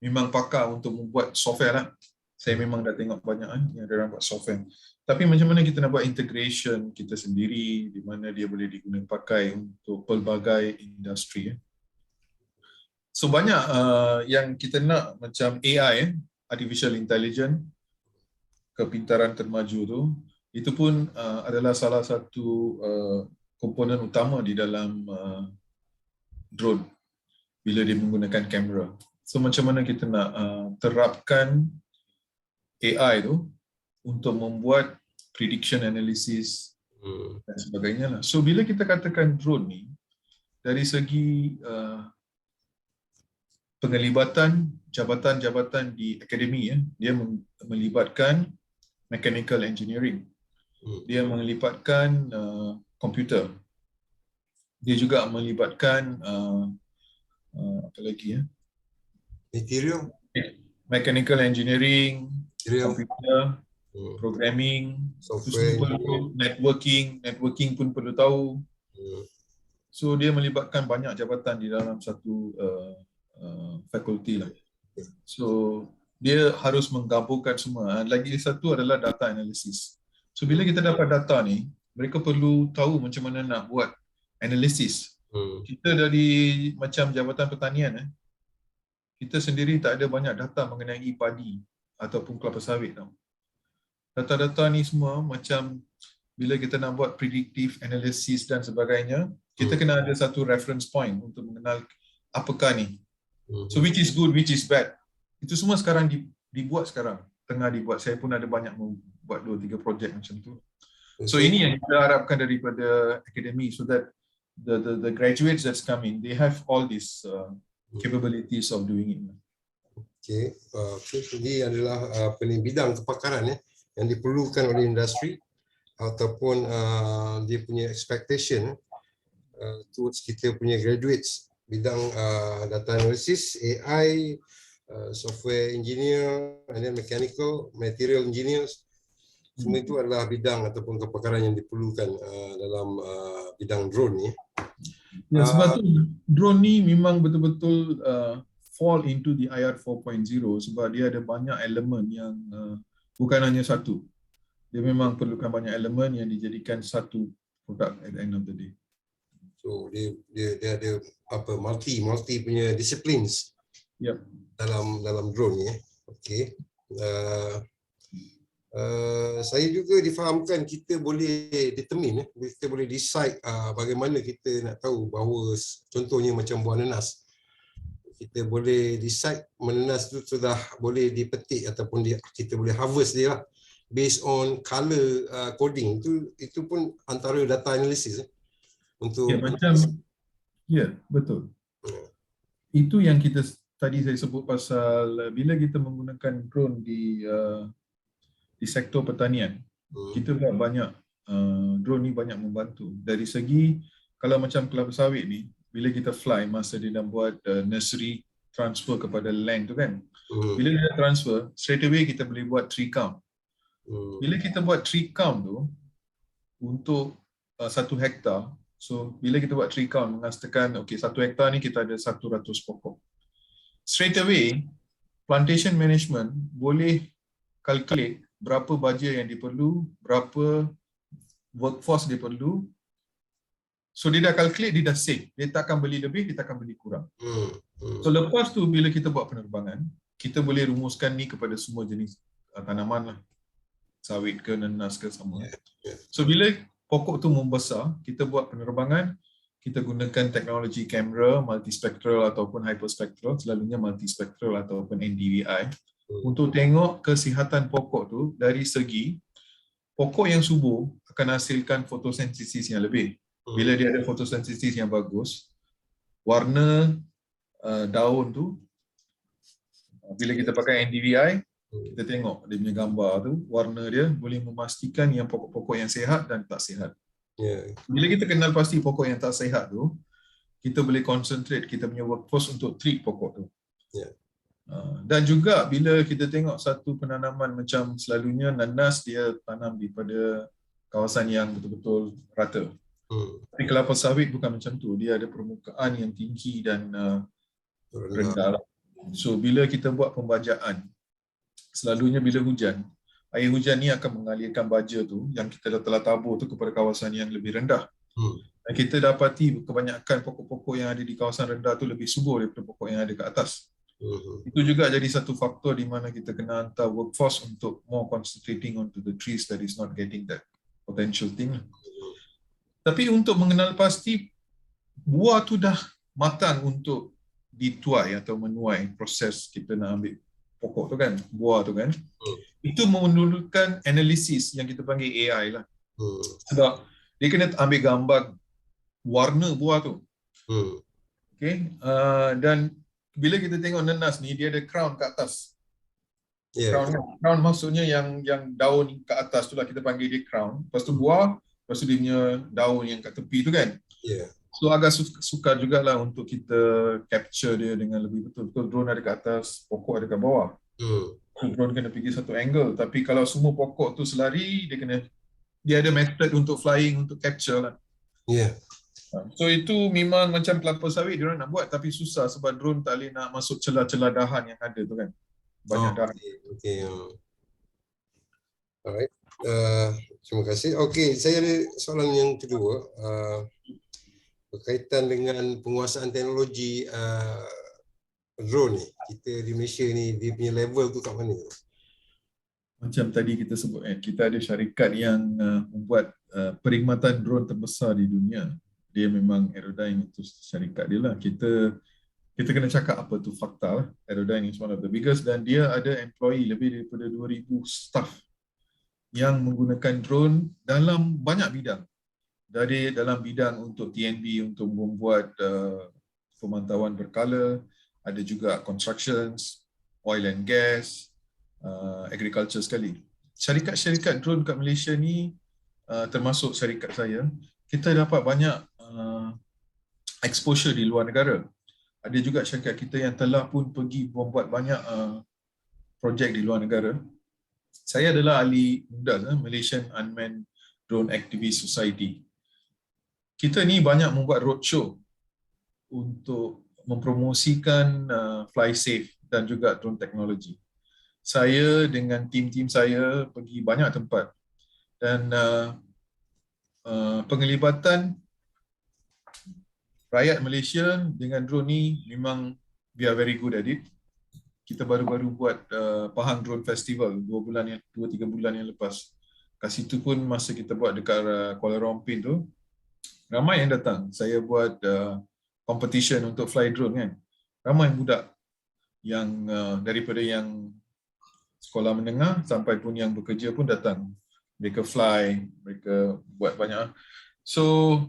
memang pakar untuk membuat software lah. Saya memang dah tengok banyak yang ada orang buat software. Tapi macam mana kita nak buat integration kita sendiri, di mana dia boleh digunakan pakai untuk pelbagai industri. So banyak yang kita nak macam AI, Artificial Intelligence, kepintaran termaju tu, itu pun adalah salah satu komponen utama di dalam drone bila dia menggunakan kamera. So macam mana kita nak terapkan AI tu untuk membuat prediction analysis dan sebagainya lah. So bila kita katakan drone ni, dari segi penglibatan jabatan-jabatan di akademi, dia melibatkan mechanical engineering, dia melibatkan komputer, dia juga melibatkan apa lagi Material, mechanical engineering, material, komputer, programming, software, networking pun perlu tahu. So dia melibatkan banyak jabatan di dalam satu fakulti lah. So dia harus menggabungkan semua. Lagi satu adalah data analysis. So bila kita dapat data ni, mereka perlu tahu macam mana nak buat analisis. Kita dari macam Jabatan Pertanian, kita sendiri tak ada banyak data mengenai padi ataupun kelapa sawit tau. Data-data ni semua macam bila kita nak buat predictive analysis dan sebagainya, kita kena ada satu reference point untuk mengenal apakah ni. So which is good, which is bad. Itu semua sekarang dibuat sekarang. Tengah dibuat. Saya pun ada banyak membuat 2-3 projek macam tu. So ini yang kita harapkan daripada akademi, so that the graduates that's coming, they have all these capabilities of doing it. Okay, jadi adalah bidang kepakaran yang diperlukan oleh industri ataupun dia punya expectation towards kita punya graduates bidang data analysis, AI, software engineer, and then mechanical, material engineers. Semua itu adalah bidang ataupun kepakaran yang diperlukan dalam bidang drone ni. Ya, sebab tu drone ni memang betul-betul fall into the IR 4.0 sebab dia ada banyak elemen yang bukan hanya satu. Dia memang perlukan banyak elemen yang dijadikan satu produk at the end of the day. So dia ada apa multi punya disciplines. Yep. Dalam drone ni. Okay. Saya juga difahamkan kita boleh determine, kita boleh decide bagaimana kita nak tahu bahawa contohnya macam buah nanas. Kita boleh decide menanas tu sudah boleh dipetik ataupun kita boleh harvest dia lah based on color coding. Itu pun antara data analysis untuk betul. Itu yang kita tadi saya sebut pasal bila kita menggunakan drone di sektor pertanian. Kita buat banyak drone ni banyak membantu dari segi kalau macam kelapa sawit ni bila kita fly masa dia dah buat nursery transfer kepada land tu kan. Bila dia transfer, straight away kita boleh buat tree count. Bila kita buat tree count tu untuk 1 hektar, so bila kita buat tree count mengatakan okey 1 hektar ni kita ada 100 pokok. Straight away plantation management boleh calculate berapa baja yang diperlu, berapa workforce dia perlu. So dia dah calculate, dia dah save. Dia tak akan beli lebih, dia tak akan beli kurang. So lepas tu bila kita buat penerbangan, kita boleh rumuskan ni kepada semua jenis tanaman lah. Sawit ke, nanas ke, sama. So bila pokok tu membesar, kita buat penerbangan, kita gunakan teknologi kamera, multispectral ataupun hyperspectral, selalunya multispectral ataupun NDVI, untuk tengok kesihatan pokok tu dari segi pokok yang subur akan hasilkan fotosintesis yang lebih. Bila dia ada fotosintesis yang bagus, warna daun tu, bila kita pakai NDVI, kita tengok dia punya gambar tu, warna dia boleh memastikan yang pokok-pokok yang sihat dan tak sihat. Bila kita kenal pasti pokok yang tak sihat tu, kita boleh concentrate kita punya workforce untuk treat pokok tu. Dan juga bila kita tengok satu penanaman macam selalunya nanas dia tanam daripada kawasan yang betul-betul rata. Tapi kelapa sawit bukan macam tu, dia ada permukaan yang tinggi dan rendah. So bila kita buat pembajaan, selalunya bila hujan, air hujan ni akan mengalirkan baja tu yang kita telah tabur tu kepada kawasan yang lebih rendah. Dan kita dapati kebanyakan pokok-pokok yang ada di kawasan rendah tu lebih subur daripada pokok yang ada ke atas. Itu juga jadi satu faktor di mana kita kena hantar workforce untuk more concentrating onto the trees that is not getting that potential thing. Tapi untuk mengenal pasti buah tu dah matang untuk dituai atau menuai, proses kita nak ambil pokok tu kan, buah tu kan, itu memerlukan analisis yang kita panggil AI lah. Sebab dia kena ambil gambar warna buah tu. Okay? Dan bila kita tengok nanas ni, dia ada crown kat atas. Crown maksudnya yang daun kat atas tu lah kita panggil dia crown. Lepas tu buah, lepas tu dia punya daun yang kat tepi tu kan. So agak sukar jugalah untuk kita capture dia dengan lebih betul-betul. Drone ada kat atas, pokok ada kat bawah. So drone kena pergi satu angle. Tapi kalau semua pokok tu selari, dia ada method untuk flying, untuk capture lah. So itu memang macam kelapa sawit dia orang nak buat tapi susah sebab drone tak boleh nak masuk celah-celah dahan yang ada tu kan. Banyak dahan. Alright. Terima kasih. Okey, saya ada soalan yang kedua. Berkaitan dengan penguasaan teknologi drone ni. Kita di Malaysia ni, dia punya level tu kat mana? Macam tadi kita sebut kita ada syarikat yang membuat perkhidmatan drone terbesar di dunia. Dia memang Aerodyne itu syarikat dia lah. Kita kena cakap apa tu fakta lah. Aerodyne is one of the biggest dan dia ada employee lebih daripada 2,000 staff yang menggunakan drone dalam banyak bidang. dari dalam bidang untuk TNB untuk membuat pemantauan berkala, ada juga constructions, oil and gas, agriculture sekali. Syarikat-syarikat drone kat Malaysia ni termasuk syarikat saya, kita dapat banyak exposure di luar negara. Ada juga syarikat kita yang telah pun pergi membuat banyak projek di luar negara. Saya adalah ahli muda Malaysian Unmanned Drone Activist Society. Kita ni banyak membuat roadshow untuk mempromosikan fly safe dan juga drone technology. Saya dengan tim-tim saya pergi banyak tempat dan penglibatan rakyat Malaysia dengan drone ni memang we are very good at it. Kita baru-baru buat Pahang Drone Festival 2-3 bulan yang lepas. Kat situ pun masa kita buat dekat Kuala Lumpur tu, ramai yang datang. Saya buat competition untuk fly drone kan. Ramai budak yang daripada yang sekolah menengah sampai pun yang bekerja pun datang. Mereka fly, mereka buat banyak. So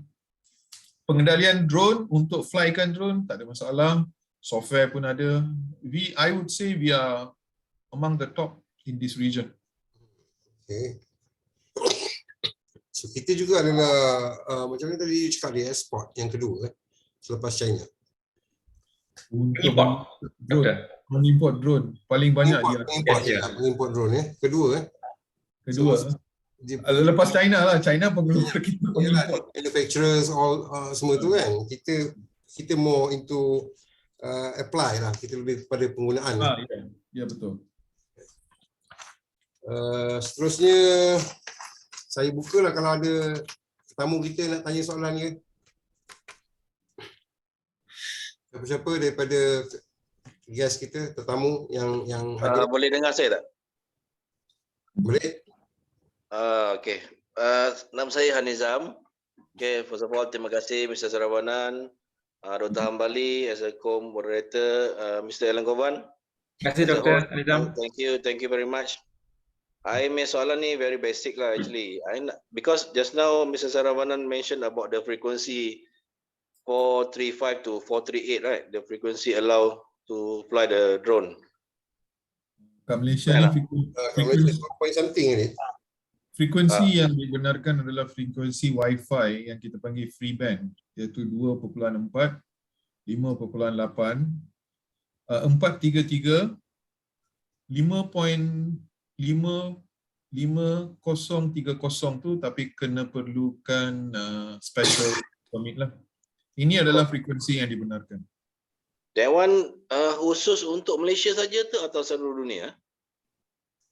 pengendalian drone untuk flykan drone tak ada masalah. Software pun ada. I would say we are among the top in this region. Okay. So kita juga adalah macam mana tadi cakap di export yang kedua selepas China. Untuk Doktor. mengimport drone paling banyak Mengimport drone kedua kedua. So, Lepas China lah, China pengeluar kita pengimport. Manufacturers all semua tu kan. Kita more into apply lah. Kita lebih kepada penggunaan. Ya betul. Seterusnya saya bukalah kalau ada tetamu kita nak tanya soalan ke. Siapa-siapa daripada guest kita, tetamu yang hadir. Boleh dengar saya tak? Boleh? Okay. Nama saya Hanizam. Okay, first of all, terima kasih Mr. Saravanan, Dr. Hambali as a co-moderator, Mr. Elangovan. Terima kasih Dr. Hanizam. Thank you very much. I punya soalan ni very basic lah actually. Because just now Mr. Saravanan mentioned about the frequency 435 to 438, right? The frequency allow to fly the drone. Kat Malaysia ni frekuensi yang dibenarkan adalah frekuensi Wi-Fi yang kita panggil free band, iaitu 2.4, 5.8, 433, 5.5030 tu tapi kena perlukan special permit lah. Ini adalah frekuensi yang dibenarkan. That one khusus untuk Malaysia saja tu atau seluruh dunia?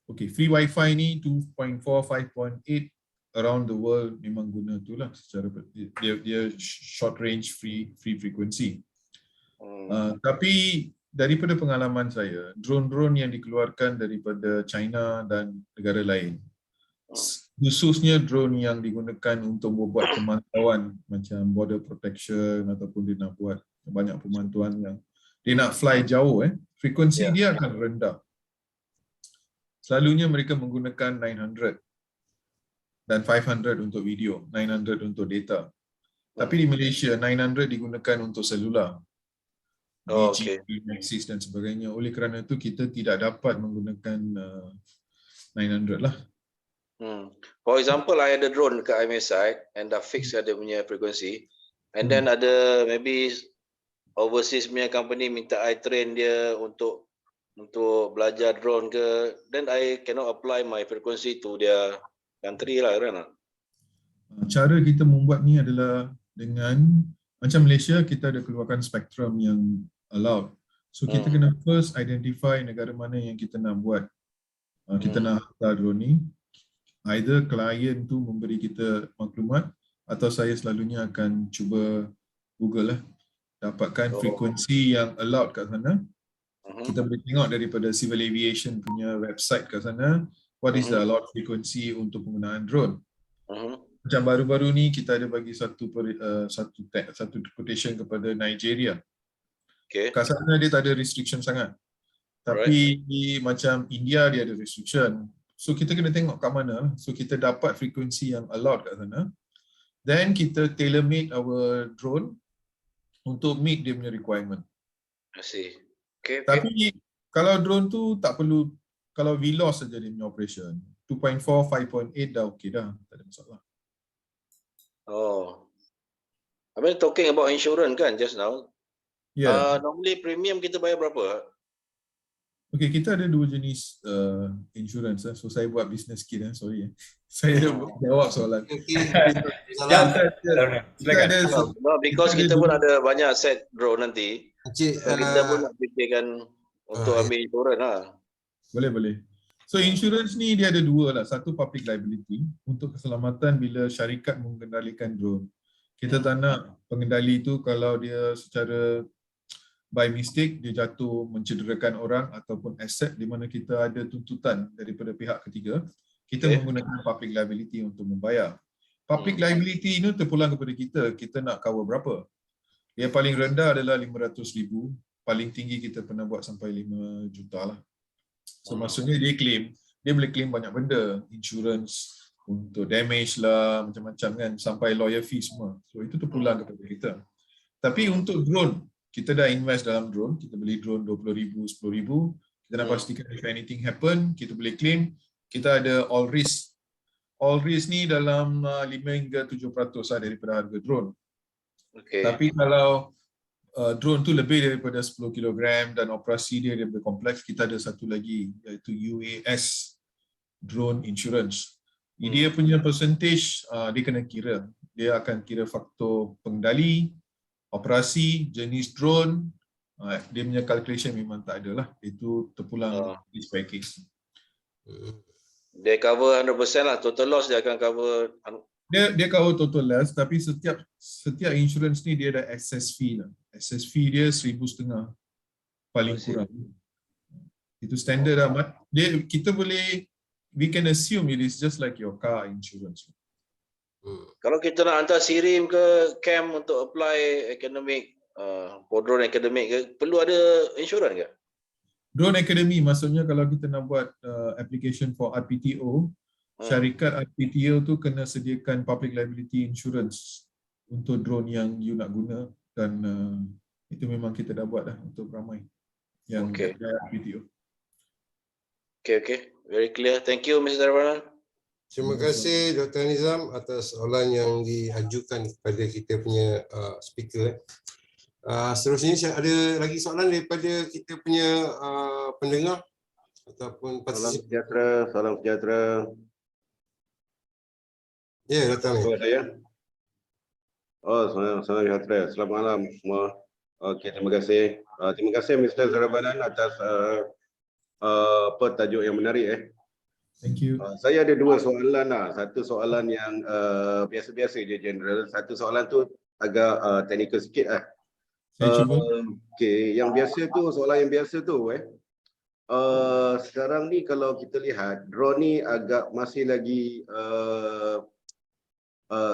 Okay, free Wi-Fi ni 2.4, 5.8 around the world memang guna tu lah secara dia short range free frequency. Tapi daripada pengalaman saya, drone-drone yang dikeluarkan daripada China dan negara lain, khususnya drone yang digunakan untuk membuat pemantauan macam border protection ataupun dia nak buat banyak pemantauan yang dia nak fly jauh, frekuensi dia akan rendah. Selalunya mereka menggunakan 900 dan 500 untuk video, 900 untuk data. Tapi di Malaysia 900 digunakan untuk selular. Maxis dan sebagainya. Oleh kerana itu kita tidak dapat menggunakan 900 lah. For example, I ada drone dekat IMA site and dah fix ada punya frekuensi, and then ada maybe overseas punya company minta I train dia untuk belajar drone ke, then I cannot apply my frequency to their country lah kan. Cara kita membuat ni adalah dengan macam Malaysia kita ada keluarkan spektrum yang allowed. So kita kena first identify negara mana yang kita nak buat. Kita nak hantar drone ni. Either klien tu memberi kita maklumat atau saya selalunya akan cuba Google lah. Dapatkan frekuensi yang allowed kat sana. Kita boleh tengok daripada Civil Aviation punya website kat sana, what is the allowed frequency untuk penggunaan drone. Macam baru-baru ni kita ada bagi satu quotation kepada Nigeria. Kat sana dia tak ada restriction sangat. Tapi macam India dia ada restriction. So kita kena tengok kat mana. So kita dapat frekuensi yang allowed kat sana. Then kita tailor-made our drone untuk meet dia punya requirement. I see. Okay, okay. Tapi kalau drone tu tak perlu, kalau VLOS saja dia punya operation, 2.4, 5.8 dah okey dah, tak ada masalah. Oh. I mean talking about insurance kan just now. Yeah. Normally premium kita bayar berapa? Okay, kita ada dua jenis insurance. So saya buat business kit, sorry. Saya jawab soalan. Ya, Kita silakan. ada No, because kita pun ada banyak set drone nanti. Encik, So kita pun nak fikirkan untuk ambil insurans lah. boleh. So insurance ni dia ada dua lah. Satu public liability untuk keselamatan bila syarikat mengendalikan drone. Kita tak nak pengendali tu kalau dia secara by mistake dia jatuh mencederakan orang ataupun aset di mana kita ada tuntutan daripada pihak ketiga, kita menggunakan public liability untuk membayar. Public liability ini terpulang kepada kita nak cover berapa. Yang paling rendah adalah 500,000, paling tinggi kita pernah buat sampai 5 juta lah. So maksudnya dia boleh claim banyak benda, insurance untuk damage lah, macam-macam kan, sampai lawyer fee semua. So itu terpulang kepada kita. Tapi untuk drone, kita dah invest dalam drone, kita beli drone 20,000, 10,000, kita nak pastikan if anything happen, kita boleh claim. Kita ada all risk. All risk ni dalam 5 hingga 7% lah daripada harga drone. Okay. Tapi kalau drone tu lebih daripada 10 kg dan operasi dia lebih kompleks, kita ada satu lagi iaitu UAS drone insurance. Dia punya percentage dia kena kira. Dia akan kira faktor pengendali, operasi, jenis drone, dia punya calculation memang tak ada lah. Itu terpulang case by case. Dia cover 100% lah, total loss dia akan cover. Dia cover total loss, tapi setiap insurance ni dia ada excess fee lah. Excess fee dia 1,500 paling kurang. Itu standard lah. Kita boleh, we can assume it is just like your car insurance. Kalau kita nak hantar Sirim ke camp untuk apply academic, drone academic ke, perlu ada insurans ke? Drone Academy maksudnya kalau kita nak buat application for RPTO, syarikat RPTO tu kena sediakan public liability insurance untuk drone yang you nak guna, dan itu memang kita dah buat dah untuk ramai yang RPTO. Okay. Very clear. Thank you, Mr. Darmanan. Terima kasih Dr. Nizam atas soalan yang diajukan kepada kita punya speaker. Seterusnya saya ada lagi soalan daripada kita punya pendengar ataupun participant. Salam sejahtera. Ya, Dr. Amir. Saya. Salam sejahtera. Selamat malam semua. Okey, terima kasih. Terima kasih Mr. Darmanan atas tajuk yang menarik. Thank you. Saya ada dua soalan lah. Satu soalan yang biasa-biasa je general. Satu soalan tu agak teknikal sikit lah. Okey, yang biasa tu, soalan yang biasa tu sekarang ni kalau kita lihat drone ni agak masih lagi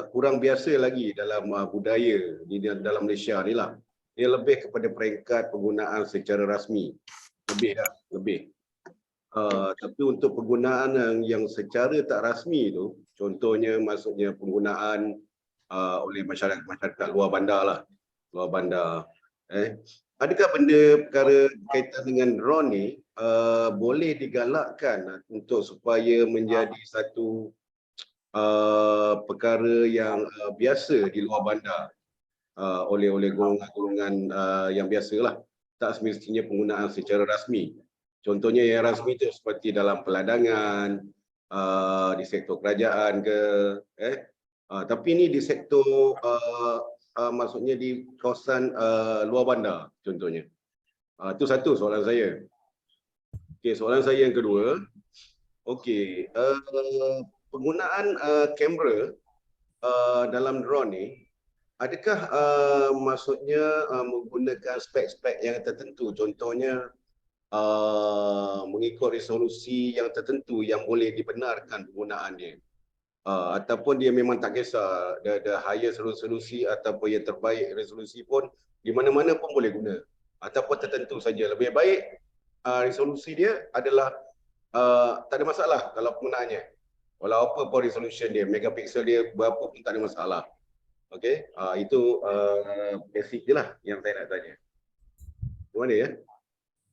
kurang biasa lagi dalam budaya di dalam Malaysia ni lah. Dia lebih kepada peringkat penggunaan secara rasmi. Lebih. Tapi untuk penggunaan yang secara tak rasmi tu, contohnya maksudnya penggunaan oleh masyarakat luar bandar lah, adakah perkara berkaitan dengan drone ni boleh digalakkan untuk supaya menjadi satu perkara yang biasa di luar bandar oleh golongan-golongan yang biasalah, tak semestinya penggunaan secara rasmi. Contohnya yang rasmi itu seperti dalam peladangan, di sektor kerajaan ke, tapi ini di sektor maksudnya di kawasan luar bandar contohnya. Itu satu soalan saya. Okey, soalan saya yang kedua. Okey, penggunaan kamera dalam drone ni, adakah maksudnya menggunakan spek-spek yang tertentu, contohnya mengikut resolusi yang tertentu yang boleh dibenarkan penggunaannya, ataupun dia memang tak kisah, ada higher resolusi ataupun yang terbaik resolusi pun di mana-mana pun boleh guna, ataupun tertentu saja lebih baik resolusi dia adalah tak ada masalah kalau penggunaannya, walau apa pun resolution dia, megapiksel dia berapa pun tak ada masalah. Okey, itu basic je lah yang saya nak tanya. Mana ya?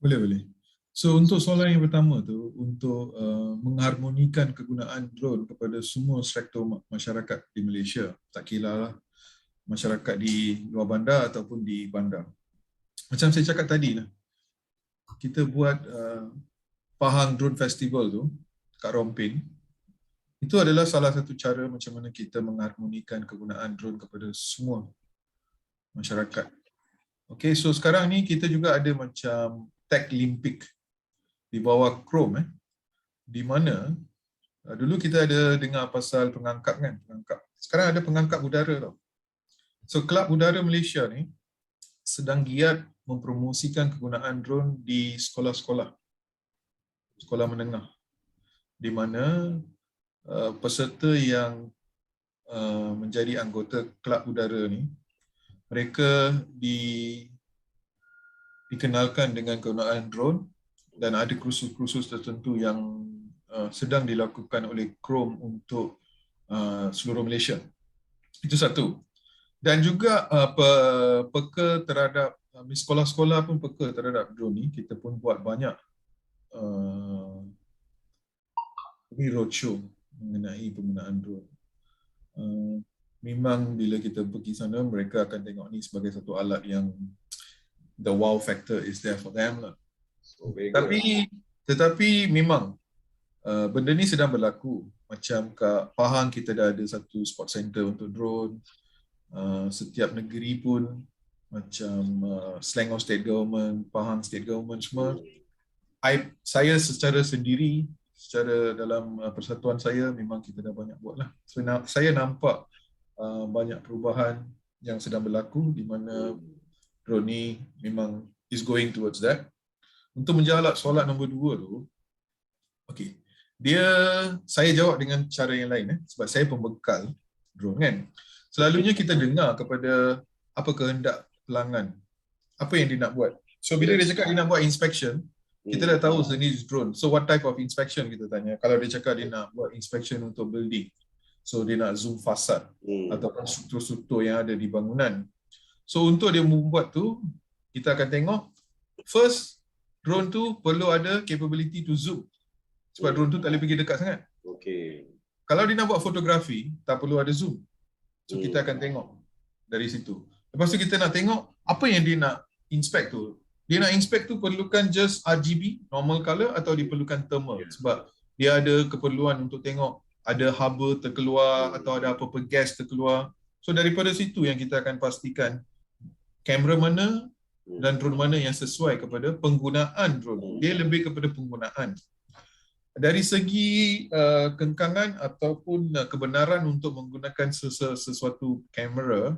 Boleh. So untuk soalan yang pertama tu, untuk mengharmonikan kegunaan drone kepada semua sektor masyarakat di Malaysia, tak kira lah masyarakat di luar bandar ataupun di bandar. Macam saya cakap tadi lah, kita buat Pahang Drone Festival tu kat Rompin. Itu adalah salah satu cara macam mana kita mengharmonikan kegunaan drone kepada semua masyarakat. Okay, so sekarang ni kita juga ada macam Tech Olympic di bawah Chrome, di mana dulu kita ada dengar pasal pengangkap kan, pengangkap. Sekarang ada pengangkap udara tau. So Kelab Udara Malaysia ni sedang giat mempromosikan kegunaan drone di sekolah-sekolah, sekolah menengah, di mana peserta yang menjadi anggota Kelab Udara ni, mereka dikenalkan dengan kegunaan drone dan ada kursus-kursus tertentu yang sedang dilakukan oleh Chrome untuk seluruh Malaysia. Itu satu. Dan juga peka terhadap sekolah-sekolah pun peka terhadap drone ni. Kita pun buat banyak roadshow mengenai penggunaan drone. Memang bila kita pergi sana, mereka akan tengok ni sebagai satu alat yang the wow factor is there for them lah. Tetapi memang benda ni sedang berlaku. Macam kat Pahang kita dah ada satu sport center untuk drone. Setiap negeri pun macam Selangor State Government, Pahang State Government semua. Saya secara sendiri, secara dalam persatuan saya, memang kita dah banyak buat lah. So, saya nampak banyak perubahan yang sedang berlaku di mana drone ni memang is going towards that. Untuk menjawab soalan nombor 2 tu, okey, saya jawab dengan cara yang lain sebab saya pembekal drone kan. Selalunya kita dengar kepada apa kehendak pelanggan, apa yang dia nak buat. So bila dia cakap dia nak buat inspection, kita dah tahu jenis drone. So what type of inspection kita tanya. Kalau dia cakap dia nak buat inspection untuk building, so dia nak zoom fasad ataupun struktur-struktur yang ada di bangunan. So untuk dia membuat tu, kita akan tengok first, drone tu perlu ada capability to zoom. Sebab drone tu tak boleh pergi dekat sangat. Okey. Kalau dia nak buat fotografi, tak perlu ada zoom. So kita akan tengok dari situ. Lepas tu kita nak tengok apa yang dia nak inspect tu. Dia nak inspect tu perlukan just RGB, normal color, atau diperlukan thermal. Sebab dia ada keperluan untuk tengok ada haba terkeluar atau ada apa-apa gas terkeluar. So daripada situ yang kita akan pastikan kamera mana dan drone mana yang sesuai kepada penggunaan drone. Dia lebih kepada penggunaan. Dari segi kengkangan ataupun kebenaran untuk menggunakan sesuatu kamera,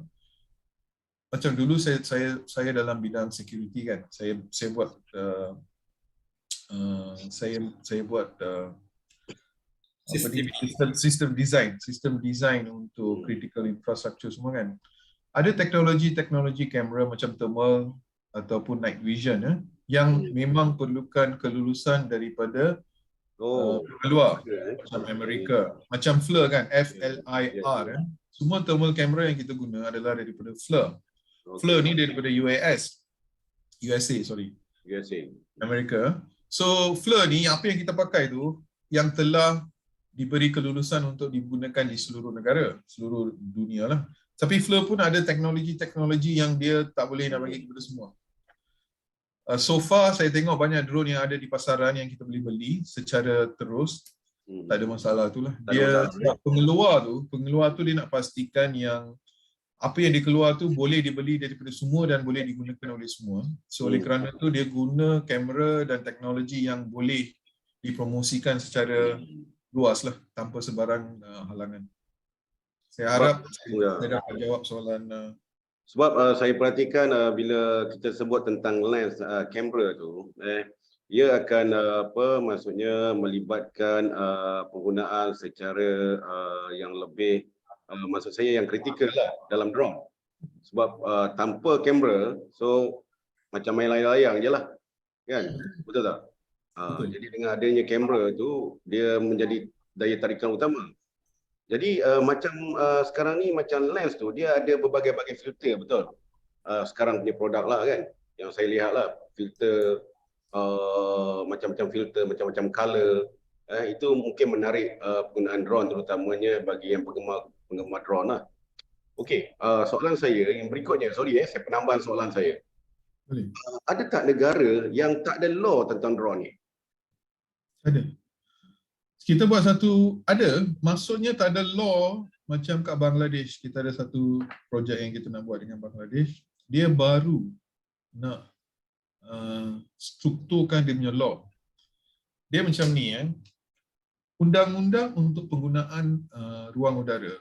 macam dulu saya dalam bidang security kan, saya buat sistem design untuk critical infrastructure semua kan. Ada teknologi kamera macam thermal ataupun night vision yang memang perlukan kelulusan daripada keluar macam Amerika, macam FLIR kan, FLIR kan. Semua thermal camera yang kita guna adalah daripada FLIR. FLIR ni daripada USA, Amerika. So FLIR ni apa yang kita pakai tu yang telah diberi kelulusan untuk digunakan di seluruh negara, seluruh dunia lah. Tapi FLIR pun ada teknologi yang dia tak boleh nak bagi kepada semua. So far saya tengok banyak drone yang ada di pasaran yang kita boleh beli secara terus. Tak ada masalah tu lah. Pengeluar tu dia nak pastikan yang apa yang dikeluar tu boleh dibeli daripada semua dan boleh digunakan oleh semua. So oleh kerana tu dia guna kamera dan teknologi yang boleh dipromosikan secara luas lah tanpa sebarang halangan. Saya harap saya dapat jawab soalan. Sebab saya perhatikan bila kita sebut tentang lens kamera tu, ia akan maksudnya melibatkan penggunaan secara yang lebih maksud saya yang kritikal lah dalam drone. Sebab tanpa kamera, so macam main layang-layang je lah, kan? Betul tak? Jadi dengan adanya kamera tu, dia menjadi daya tarikan utama. Jadi macam sekarang ni macam lens tu dia ada berbagai-bagai filter, betul? Sekarang punya produk lah kan, yang saya lihat lah filter, macam-macam filter, macam-macam color. Itu mungkin menarik penggunaan drone, terutamanya bagi yang penggemar drone lah. Okey, soalan saya yang berikutnya, sorry saya penambahan soalan saya. Boleh. Ada tak negara yang tak ada law tentang drone ni? Ada. Kita buat satu, ada, maksudnya tak ada law macam kat Bangladesh. Kita ada satu projek yang kita nak buat dengan Bangladesh. Dia baru nak strukturkan dia punya law. Dia macam ni, undang-undang untuk penggunaan ruang udara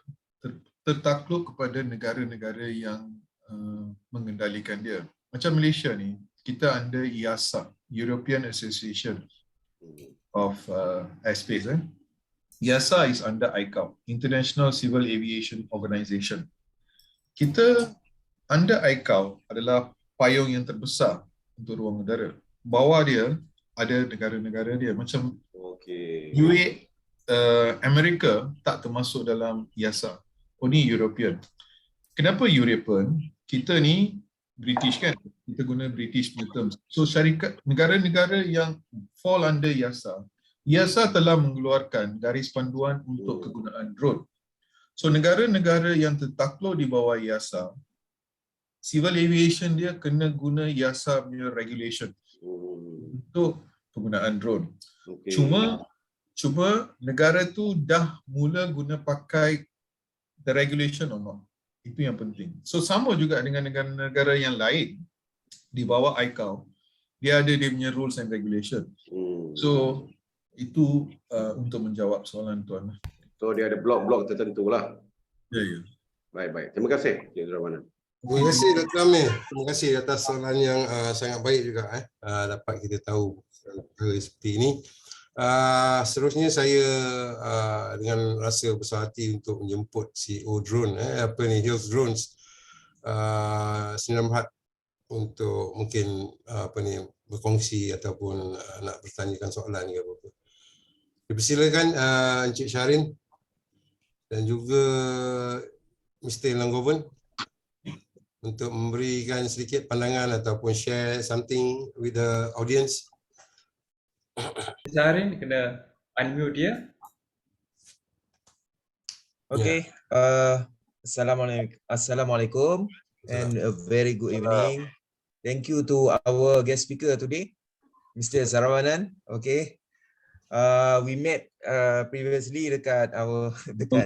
tertakluk kepada negara-negara yang mengendalikan dia. Macam Malaysia ni, kita under EASA, European Association of Airspace. EASA is under ICAO, International Civil Aviation Organization. Kita under ICAO adalah payung yang terbesar untuk ruang udara. Bawah dia ada negara-negara dia. Macam Amerika tak termasuk dalam EASA. Only European. Kenapa European? Kita ni British kan? Kita guna British punya terms. So syarikat, negara-negara yang fall under EASA, EASA telah mengeluarkan garis panduan untuk kegunaan drone. So negara-negara yang tertakluk di bawah EASA, civil aviation dia kena guna EASA punya regulation untuk penggunaan drone. Cuma negara tu dah mula guna pakai the regulation or not. Itu yang penting. So sama juga dengan negara-negara yang lain di bawah ICAO, dia ada dia punya rules and regulation. So itu untuk menjawab soalan tuan. So dia ada blok-blok tertentu lah. Ya. Baik. Terima kasih, Cik Zurrahmanan. Terima kasih Dr. Amir. Terima kasih atas soalan yang sangat baik juga. Dapat kita tahu seperti ini. Seterusnya saya dengan rasa besar hati untuk menjemput CEO drone, Hills Drones, Sdn Bhd untuk mungkin berkongsi ataupun nak bertanyakan soalan ke apa-apa. Dipersilakan Encik Syarin dan juga Mr. Langgoven untuk memberikan sedikit pandangan ataupun share something with the audience. Zarin kena unmute dia. Okay. Assalamualaikum and a very good evening. Thank you to our guest speaker today, Mr. Saravanan. Okay. We met previously dekat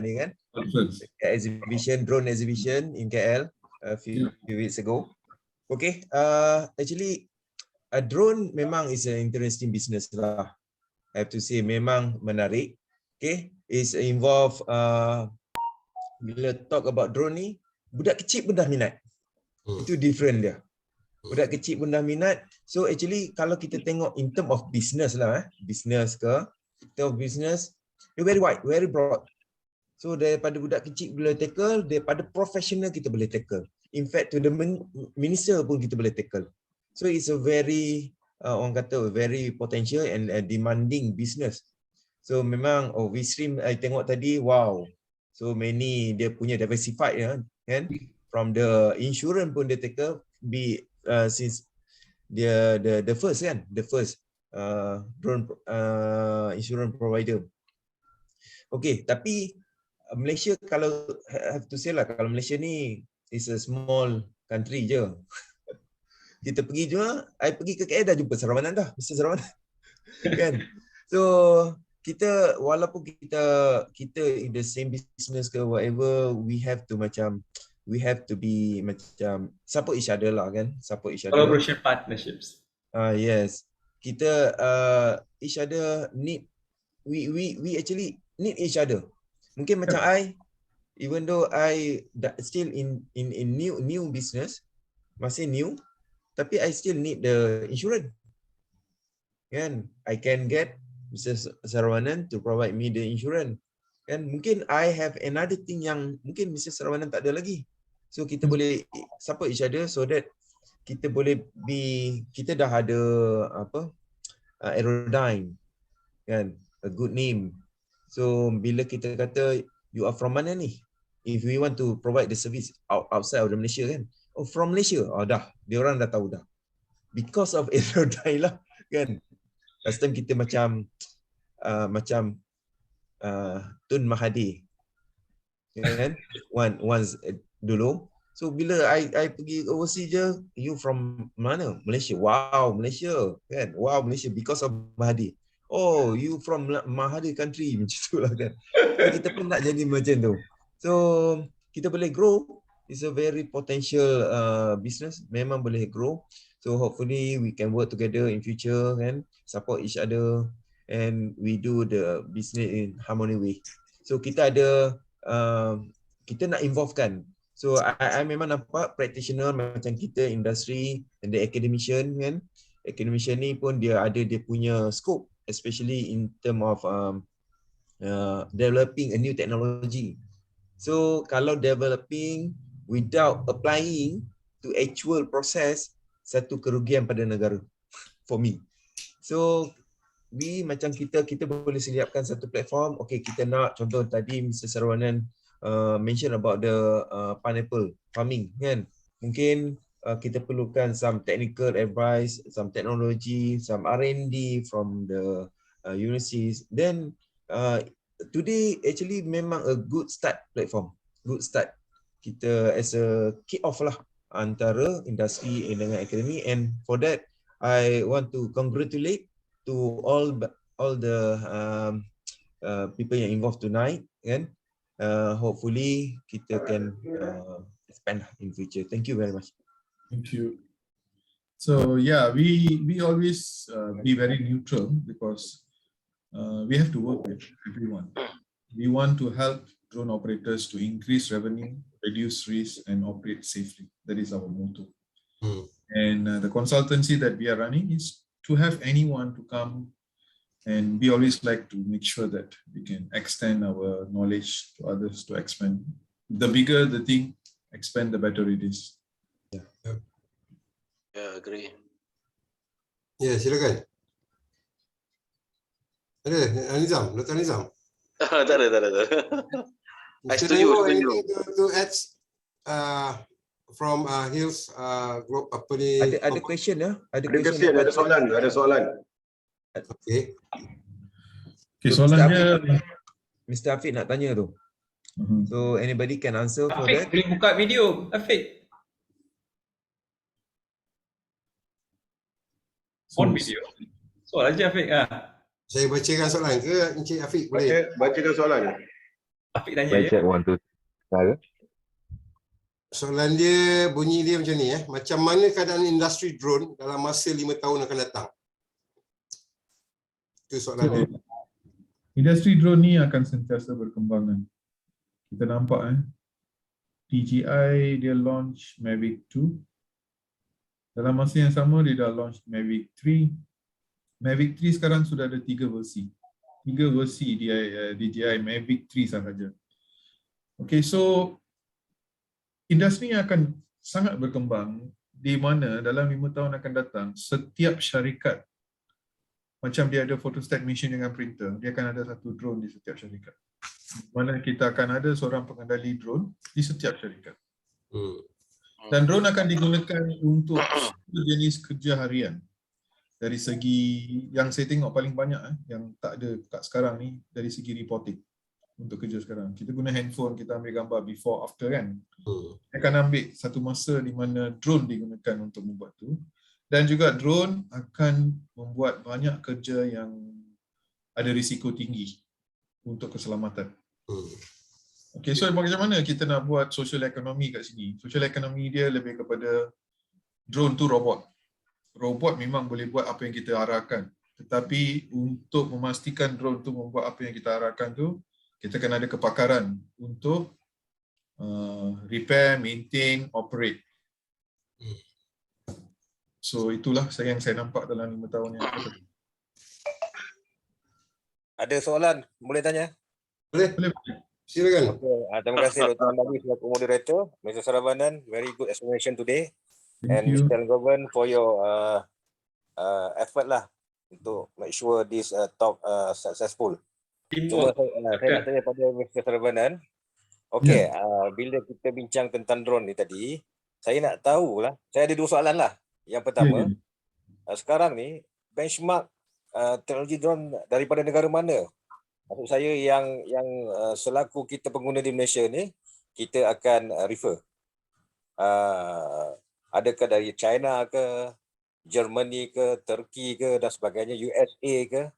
ni kan, dekat drone exhibition in KL a few weeks ago. Okay. Actually, a drone memang is an interesting business lah. I have to say memang menarik. Okay, is involve bila talk about drone ni, budak kecil pun dah minat. Itu different dia. Budak kecil pun dah minat. So actually kalau kita tengok in term of business lah, business ke, in term of business, dia very wide, very broad. So daripada budak kecil boleh tackle, daripada professional kita boleh tackle. In fact to the minister pun kita boleh tackle. So it's a very orang kata very potential and demanding business. So memang Vstream I tengok tadi, wow. So many dia punya diversified kan. From the insurance pun dia tackle, since dia the first kan, the first drone insurance provider. Okay, tapi Malaysia kalau have to say lah, kalau Malaysia ni is a small country je. Kita pergi juga, I pergi ke KL dah jumpa Saravanan dah, Mr. Saravanan. Kan? So, kita walaupun kita in the same business ke whatever, we have to be macam support each other lah kan, support each other. Collaboration partnerships. Yes. Kita each other need, we actually need each other. Mungkin macam I, even though I still in new business, masih new, tapi I still need the insurance. Kan? I can get Mr. Saravanan to provide me the insurance. Kan? Mungkin I have another thing yang mungkin Mr. Saravanan tak ada lagi. So kita boleh support each other so that kita boleh kita dah ada Aerodyne. Kan? A good name. So bila kita kata you are from mana ni? If we want to provide the service outside of the Malaysia kan. Oh, from Malaysia. Oh dah, dia orang dah tahu dah. Because of Aerodine lah kan. Last time kita macam Tun Mahathir kan, once dulu. So bila I pergi overseas je, you from mana? Malaysia. Wow, Malaysia kan. Wow, Malaysia because of Mahathir. Oh, you from Mahathir country macam tu lah kan. So, kita pun nak jadi macam tu. So kita boleh grow. It's a very potential business. Memang boleh grow. So hopefully we can work together in future kan, support each other and we do the business in harmony way. So kita ada kita nak involvekan. So I memang nampak practitioner macam kita industri and the academician kan. Academician ni pun dia ada dia punya scope, especially in term of developing a new technology. So kalau developing without applying to actual process, satu kerugian pada negara for me. So we macam kita boleh sediakan satu platform. Okay, kita nak contoh tadi Mr. Saravanan mention about the pineapple farming kan. Mungkin kita perlukan some technical advice, some technology, some R&D from the universities. Then today actually memang a good start platform. Good start. Kita as a kick off lah antara industri dengan akademi, and for that I want to congratulate to all the people yang involved tonight kan. Hopefully kita can expand in future. Thank you very much. Thank you. So yeah, we always be very neutral because we have to work with everyone. We want to help drone operators to increase revenue, reduce risk, and operate safely. That is our motto. And the consultancy that we are running is to have anyone to come, and we always like to make sure that we can extend our knowledge to others to expand. The bigger the thing, expand, the better it is. Yeah, agree. Ya, silakan. Ada Nizam, Dr. Nizam. Tak ada. I Mr. setuju. Nengo, anything to add from Hills group apa ni? Ada question ya? Ada question, ada soalan. Okay. Okay, So, soalan dia. Mr. Afiq nak tanya tu. So anybody can answer for Afiq that? boleh buka video. Afiq. On video. Soal aja Afiq. Saya bacakan soalan ke Encik Afiq boleh? Bacakan soalan. Afiq tanya ya. Check 1 2 3. Soalan dia bunyi dia macam ni macam mana keadaan industri drone dalam masa 5 tahun akan datang? Itu soalan dia. Industri drone ni akan sentiasa berkembang kan. Kita nampak DJI dia launch Mavic 2. Dalam masa yang sama dia dah launch Mavic 3. Mavic 3 sekarang sudah ada 3 versi. 3 versi DJI Mavic 3 sahaja. Okay, so industri yang akan sangat berkembang di mana dalam 5 tahun akan datang, setiap syarikat macam dia ada photostat machine dengan printer, dia akan ada satu drone di setiap syarikat. Mana kita akan ada seorang pengendali drone di setiap syarikat. Dan drone akan digunakan untuk jenis kerja harian. Dari segi yang saya tengok paling banyak yang tak ada kat sekarang ni, dari segi reporting untuk kerja sekarang. Kita guna handphone, kita ambil gambar before after kan. Akan ambil satu masa di mana drone digunakan untuk membuat tu. Dan juga drone akan membuat banyak kerja yang ada risiko tinggi untuk keselamatan. Okay, so macam mana kita nak buat social economy kat sini? Social economy dia lebih kepada drone tu robot. Robot memang boleh buat apa yang kita arahkan. Tetapi untuk memastikan drone tu membuat apa yang kita arahkan tu, kita kena ada kepakaran untuk repair, maintain, operate. So itulah yang saya nampak dalam 5 tahun yang akan datang. Ada soalan? Boleh tanya? Boleh. Silakan. Okay. Terima kasih Dr. Andali selaku moderator. Mr. Saravanan, very good explanation today. Thank And you. Mr. Govan for your effort lah untuk make sure this talk successful. Cuma Teamwork. saya nak tanya pada Mr. Saravanan. Okey, bila kita bincang tentang drone ni tadi, saya nak tahulah, saya ada 2 soalan lah. Yang pertama, sekarang ni benchmark teknologi drone daripada negara mana? Maksud saya yang selaku kita pengguna di Malaysia ni, kita akan refer. Adakah dari China ke, Germany ke, Turki ke dan sebagainya, USA ke?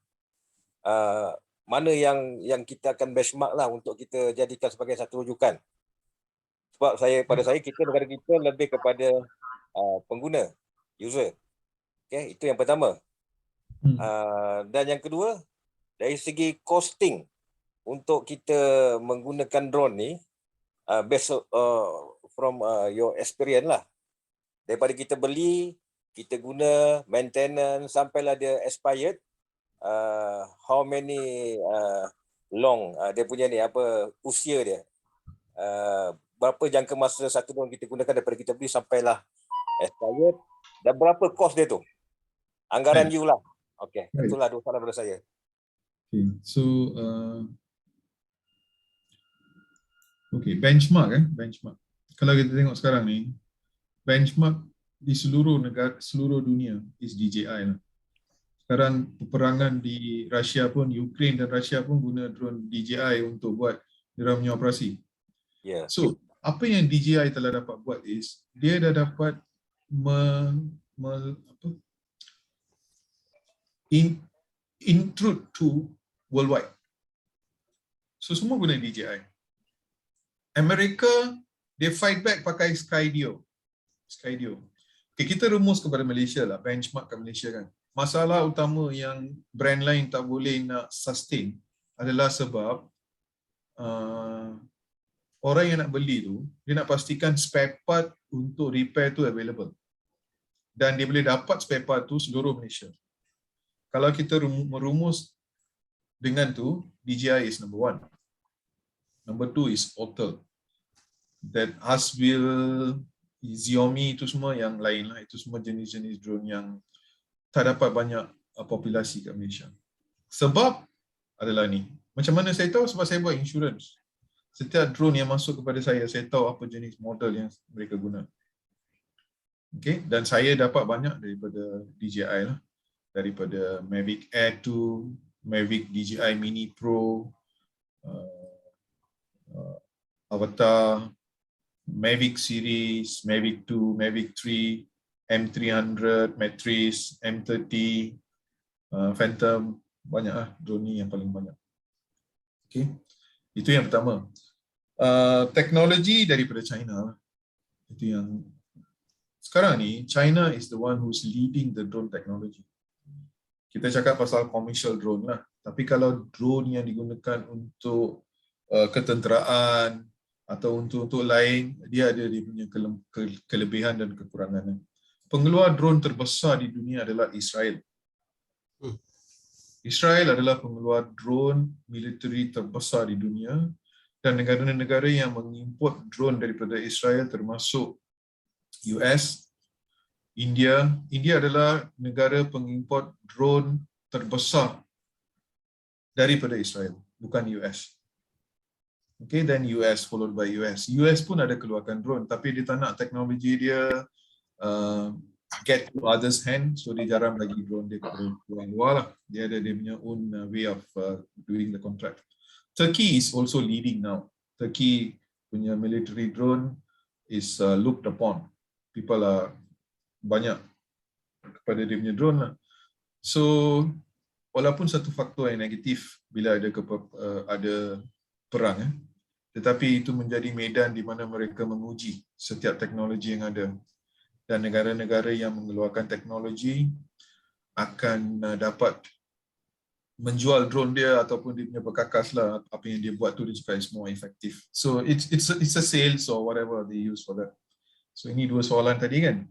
Mana yang kita akan benchmark lah untuk kita jadikan sebagai satu rujukan. Sebab pada saya negara kita lebih kepada pengguna, user. Okay, itu yang pertama. Dan yang kedua, dari segi costing untuk kita menggunakan drone ni, based from your experience lah. Daripada kita beli, kita guna, maintenance sampailah dia expired, how many long dia punya ni usia dia, berapa jangka masa satu drone kita gunakan daripada kita beli sampailah expired, dan berapa kos dia tu, anggaran you lah. Okey, itulah 2 soalan daripada saya. Okay, so benchmark. Kalau kita tengok sekarang ni, benchmark di seluruh dunia is DJI lah. Sekarang peperangan di Rusia pun, Ukraine dan Rusia pun guna drone DJI untuk buat diorang punya operasi. So, apa yang DJI telah dapat buat is, dia dah dapat intrude to worldwide. So, semua guna DJI. Amerika, dia fight back pakai Skydio. Okay, kita rumus kepada Malaysia lah, benchmark kat Malaysia kan. Masalah utama yang brand lain tak boleh nak sustain adalah sebab orang yang nak beli tu, dia nak pastikan spare part untuk repair tu available. Dan dia boleh dapat spare part tu seluruh Malaysia. Kalau kita merumus dengan tu, DJI is number 1. Number 2 is Autel. That Haswell, Xiaomi itu semua yang lain lah. Itu semua jenis-jenis drone yang tak dapat banyak populasi kat Malaysia. Sebab adalah ni. Macam mana saya tahu? Sebab saya buat insurans. Setiap drone yang masuk kepada saya tahu apa jenis model yang mereka guna. Okay? Dan saya dapat banyak daripada DJI lah. Daripada Mavic Air 2, Mavic DJI Mini Pro, Avatar, Mavic Series, Mavic 2, Mavic 3, M300, Matrix, M30, Phantom, banyak lah drone ni yang paling banyak. Okay, itu yang pertama. Teknologi daripada China lah. Itu yang sekarang ni China is the one who's leading the drone technology. Kita cakap pasal commercial drone lah. Tapi kalau drone yang digunakan untuk ketenteraan atau untuk lain, dia ada dia punya kelebihan dan kekurangan. Pengeluar drone terbesar di dunia adalah Israel. Israel adalah pengeluar drone military terbesar di dunia, dan negara-negara yang mengimport drone daripada Israel termasuk US, India. India adalah negara pengimport drone terbesar daripada Israel, bukan US. Okay, then US followed by US. US pun ada keluarkan drone, tapi dia tak nak teknologi dia get to others' hand, so dia jarang bagi drone dia kepada orang luar lah. Dia ada dia punya own way of doing the contract. Turkey is also leading now. Turkey punya military drone is looked upon. People are banyak kepada dia punya drone lah. So, walaupun satu faktor yang negatif bila ada perang, tetapi itu menjadi medan di mana mereka menguji setiap teknologi yang ada. Dan negara-negara yang mengeluarkan teknologi akan dapat menjual drone dia ataupun dia punya perkakas lah, apa yang dia buat tu dia cakap is more effective. So it's a sales or whatever they use for that. So ini 2 soalan tadi kan.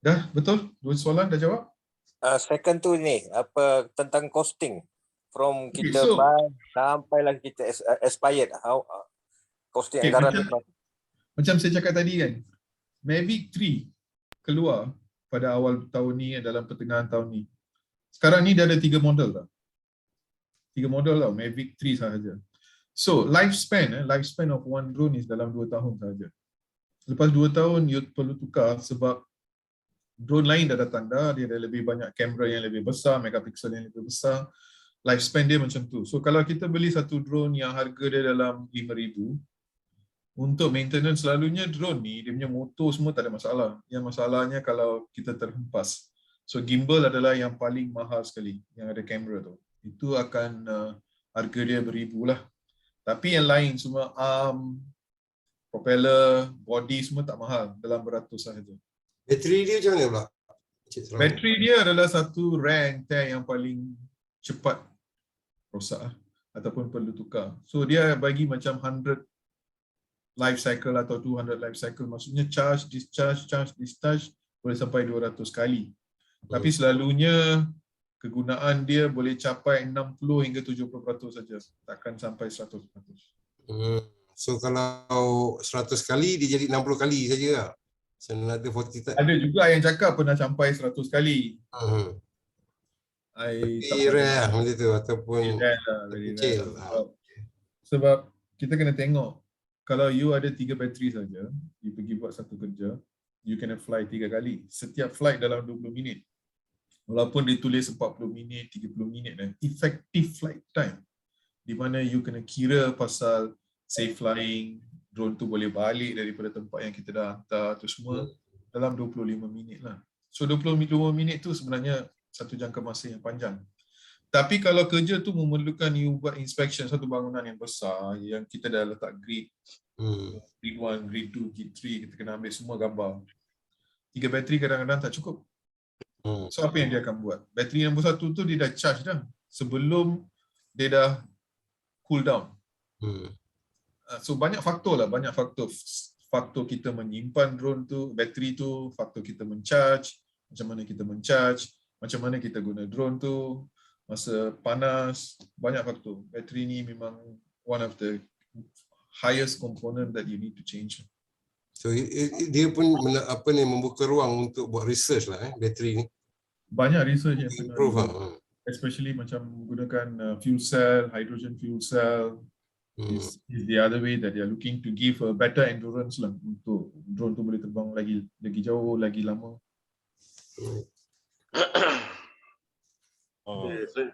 Dah betul? 2 soalan dah jawab? Second tu ni apa tentang costing from kita buy sampailah kita expired, how costing anggaran macam saya cakap tadi kan, Mavic 3 keluar pada awal tahun ni, dalam pertengahan tahun ni. Sekarang ni dia ada 3 model dah. 3 model tau, Mavic 3 sahaja. So lifespan of one drone is dalam 2 tahun sahaja. Lepas 2 tahun you perlu tukar sebab drone lain dah datang dah, dia ada lebih banyak kamera yang lebih besar, megapiksel yang lebih besar. Lifespan dia macam tu. So kalau kita beli satu drone yang harga dia dalam 5,000, untuk maintenance selalunya drone ni, dia punya motor semua tak ada masalah. Yang masalahnya kalau kita terhempas. So gimbal adalah yang paling mahal sekali, yang ada kamera tu. Itu akan harga dia beribu lah. Tapi yang lain semua arm, propeller, body semua tak mahal, dalam beratus sahaja. Bateri dia macam mana pula? Bateri dia adalah satu rank tank yang paling cepat rosak ataupun perlu tukar. So dia bagi macam 100 life cycle atau 200 life cycle. Maksudnya charge, discharge, boleh sampai 200 kali. Tapi selalunya kegunaan dia boleh capai 60 hingga 70% saja. Takkan sampai 100%. So kalau 100 kali dia jadi 60 kali saja lah. So another 40 Ada juga yang cakap pernah sampai 100 kali. Very rare macam tu ataupun kecil. Sebab kita kena tengok, kalau you ada 3 bateri saja, you pergi buat satu kerja, you kena fly 3 kali. Setiap flight dalam 20 minit. Walaupun ditulis 40 minit, 30 minit dan effective flight time, di mana you kena kira pasal safe flying, drone tu boleh balik daripada tempat yang kita dah hantar tu semua dalam 25 minit lah. So 25 minit tu sebenarnya satu jangka masa yang panjang. Tapi kalau kerja tu memerlukan you buat inspection satu bangunan yang besar, yang kita dah letak grid, grid 1, grid 2, grid 3, kita kena ambil semua gambar. 3 bateri kadang-kadang tak cukup. So apa yang dia akan buat? Bateri nombor 1 tu dia dah charge dah sebelum dia dah cool down. So banyak faktor lah, banyak faktor. Faktor kita menyimpan drone tu, bateri tu, faktor kita mencharge, macam mana kita mencharge, macam mana kita guna drone tu, masa panas, banyak faktor. Bateri ni memang one of the highest component that you need to change. So dia pun membuka ruang untuk buat research lah bateri ni. Banyak research yang improve especially macam menggunakan fuel cell, hydrogen fuel cell. Is the other way that they are looking to give a better endurance lah untuk drone tu boleh terbang lagi jauh, lagi lama.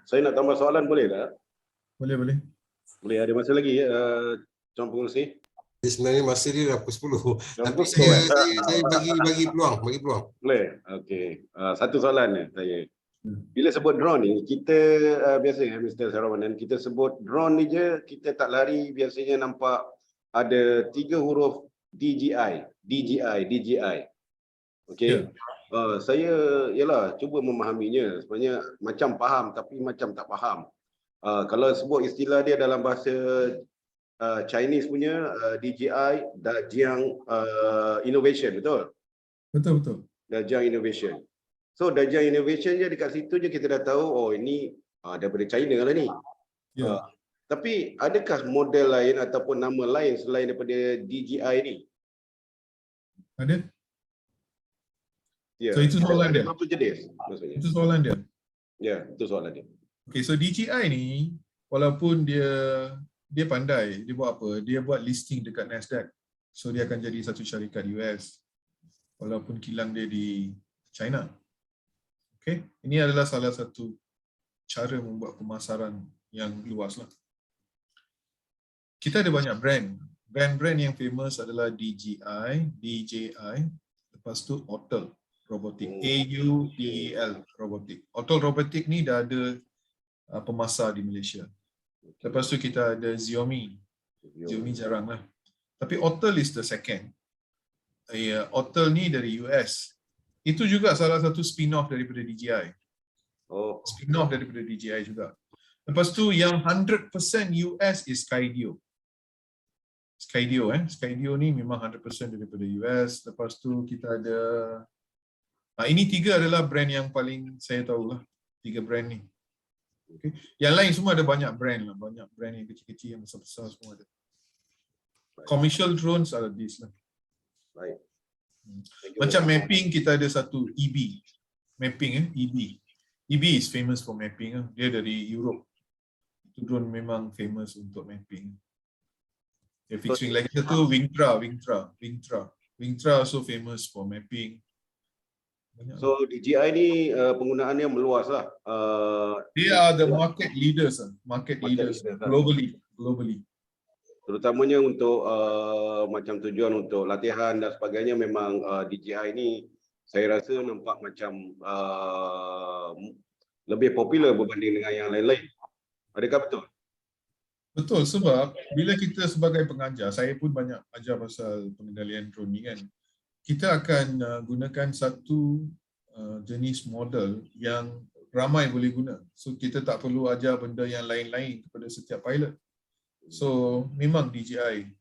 Saya nak tambah soalan boleh tak? Boleh. Boleh, ada masa lagi Tuan Pengerusi? Sebenarnya masa dia dah pukul 10. Tapi saya bagi peluang. Boleh? Okey. Satu soalan ni saya. Bila sebut drone ni, kita biasanya Mr. Saravanan, kita sebut drone ni je, kita tak lari biasanya nampak ada 3 huruf DJI. Okey. Saya cuba memahaminya. Sebenarnya macam faham tapi macam tak faham. Kalau sebut istilah dia dalam bahasa Chinese punya DJI, Dajiang Innovation, betul? Betul. Dajiang Innovation. So Dajiang Innovation je dekat situ je kita dah tahu ini daripada China lah ni. Tapi adakah model lain ataupun nama lain selain daripada DJI ni? Ada. Ya. So itu soalan dia. Apa jenis maksudnya? Itu soalan dia. Ya, itu soalan dia. Okay, so DJI ni walaupun dia pandai, dia buat apa? Dia buat listing dekat Nasdaq. So dia akan jadi satu syarikat US walaupun kilang dia di China. Okay, ini adalah salah satu cara membuat pemasaran yang luas lah. Kita ada banyak brand. Brand yang famous adalah DJI, lepas tu Autel Robotic, AUTEL Robotic. Autel Robotic ni dah ada pemasar di Malaysia. Lepas tu kita ada Xiaomi jarang lah. Tapi Autel is the second. Autel ni dari US. Itu juga salah satu spin-off daripada DJI. Spin-off daripada DJI juga. Lepas tu yang 100% US is Skydio. Skydio ni memang 100% daripada US. Lepas tu kita ada ini 3 adalah brand yang paling saya tahu lah. 3 brand ni. Okay. Yang lain semua ada banyak brand lah. Banyak brand yang kecil-kecil, yang besar-besar semua ada. Commercial drones are this lah. Baik. Macam mapping kita ada satu EB. Mapping EB. EB is famous for mapping. Dia dari Europe. Itu drone memang famous untuk mapping. Fixed wing. Lagi satu Wingtra also famous for mapping. Banyak. So DJI ni penggunaannya meluas lah. They are the market leaders globally. Terutamanya untuk macam tujuan untuk latihan dan sebagainya, memang DJI ni saya rasa nampak macam lebih popular berbanding dengan yang lain-lain. Adakah betul? Betul, sebab bila kita sebagai pengajar, saya pun banyak ajar pasal pengendalian drone ni kan. Kita akan gunakan satu jenis model yang ramai boleh guna. So kita tak perlu ajar benda yang lain-lain kepada setiap pilot. So memang DJI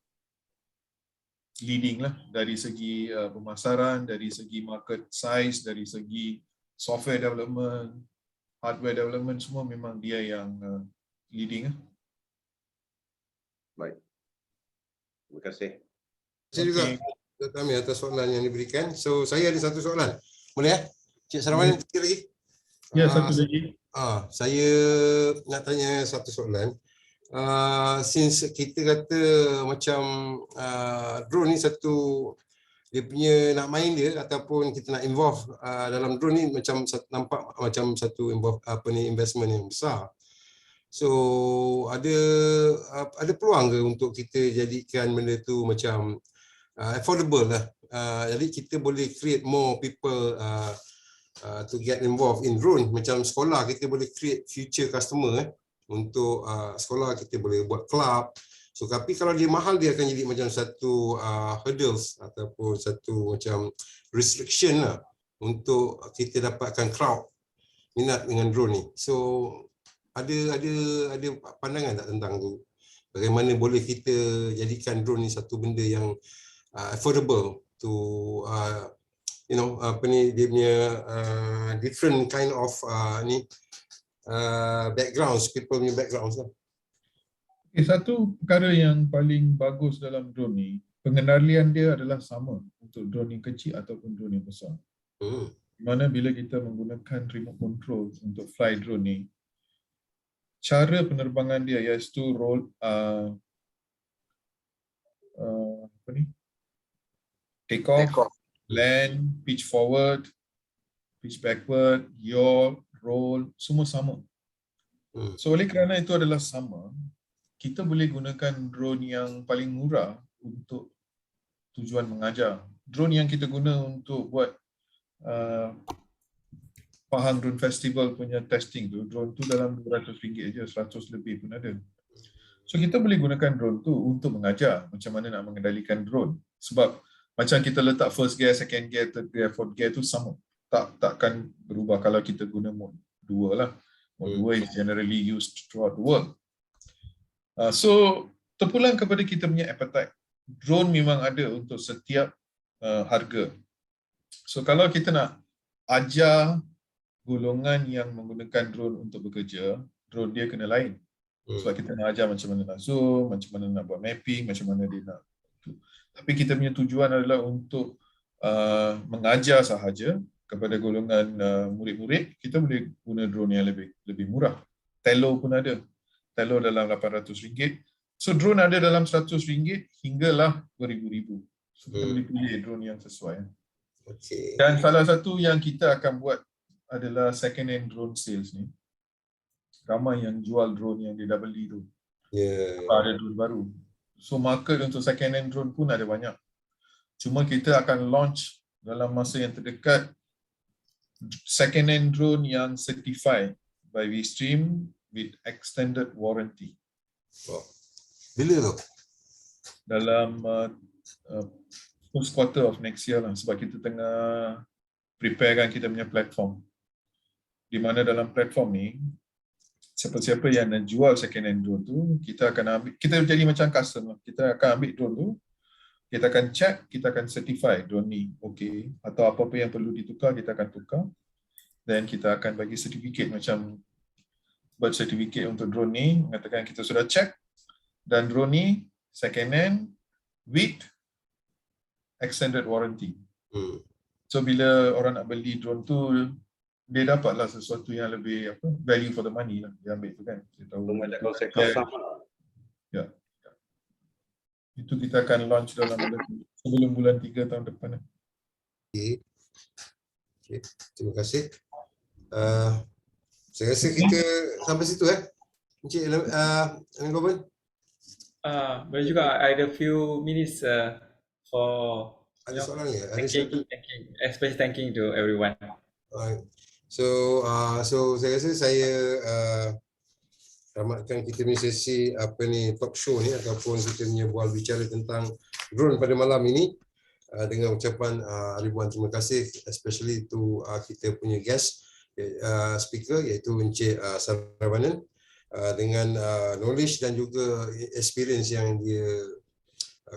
leading lah dari segi pemasaran, dari segi market size, dari segi software development, hardware development, semua memang dia yang leading lah. Baik. Terima kasih. Terima kasih juga Dr. Amir atas soalan yang diberikan. So saya ada satu soalan. Boleh ya? Cik Sarwan sikit lagi? Ya, satu lagi. Saya nak tanya satu soalan. Since kita kata macam drone ni satu, dia punya nak main dia ataupun kita nak involve dalam drone ni macam nampak macam satu investment yang besar. So ada peluang ke untuk kita jadikan benda tu macam affordable lah. Jadi kita boleh create more people to get involved in drone. Macam sekolah kita boleh create future customer untuk sekolah kita boleh buat club. So tapi kalau dia mahal, dia akan jadi macam satu hurdles ataupun satu macam restriction lah untuk kita dapatkan crowd minat dengan drone ni. So ada pandangan tak tentang tu? Bagaimana boleh kita jadikan drone ni satu benda yang affordable to dia punya different kind of backgrounds, people punya backgrounds lah. Satu perkara yang paling bagus dalam drone ni, pengendalian dia adalah sama untuk drone yang kecil ataupun drone yang besar. Di mana bila kita menggunakan remote control untuk fly drone ni, cara penerbangan dia iaitu take off, land, pitch forward, pitch backward, yaw, roll, semua sama. So oleh kerana itu adalah sama, kita boleh gunakan drone yang paling murah untuk tujuan mengajar. Drone yang kita guna untuk buat Pahang Drone Festival punya testing tu, drone tu dalam RM200 aja, 100 lebih pun ada. So kita boleh gunakan drone tu untuk mengajar macam mana nak mengendalikan drone. Sebab macam kita letak first gear, second gear, third gear, fourth gear tu sama. Takkan berubah kalau kita guna mode 2 lah. Mode 2 is generally used throughout the world. So terpulang kepada kita punya appetite. Drone memang ada untuk setiap harga. So kalau kita nak ajar golongan yang menggunakan drone untuk bekerja, drone dia kena lain. Sebab kita nak ajar macam mana nak zoom, macam mana nak buat mapping, macam mana dia nak. Tapi kita punya tujuan adalah untuk mengajar sahaja kepada golongan murid-murid. Kita boleh guna drone yang lebih murah. Tello pun ada. Tello dalam RM800. So drone ada dalam RM100 hinggalah beribu-ribu. So kita boleh pilih drone yang sesuai. Dan salah satu yang kita akan buat adalah second hand drone sales ni. Ramai yang jual drone yang dia dah beli tu. Ada drone baru. So market untuk second hand drone pun ada banyak. Cuma kita akan launch dalam masa yang terdekat second hand drone yang certified by Vstream with extended warranty. Bila tu? Dalam first quarter of next year lah, sebab kita tengah preparekan kita punya platform. Di mana dalam platform ni, siapa-siapa yang nak jual second hand drone tu, kita akan ambil, kita jadi macam custom lah. Kita akan ambil drone tu, kita akan check, kita akan certify drone ni okey, atau apa-apa yang perlu ditukar, kita akan tukar. Dan kita akan bagi sertifikat, macam buat sertifikat untuk drone ni, mengatakan kita sudah check, dan drone ni second hand with extended warranty. So bila orang nak beli drone tu, dia dapatlah sesuatu yang lebih apa, value for the money lah dia ambil tu kan. Dia tahu Belum ada konsep ya, sama. ya. Itu kita akan launch dalam sebelum bulan 3 tahun depan. Okay. Terima kasih. Saya rasa kita sampai situ Encik Lengovan. Boleh juga, I ada few minutes for Ada soalan ya? Ada thanking, especially thanking to everyone. Alright. So saya rasa saya tamatkan kita punya sesi talk show ni ataupun kita punya bual bicara tentang drone pada malam ini dengan ucapan ribuan terima kasih, especially to kita punya guest speaker iaitu Encik Saravanan dengan knowledge dan juga experience yang dia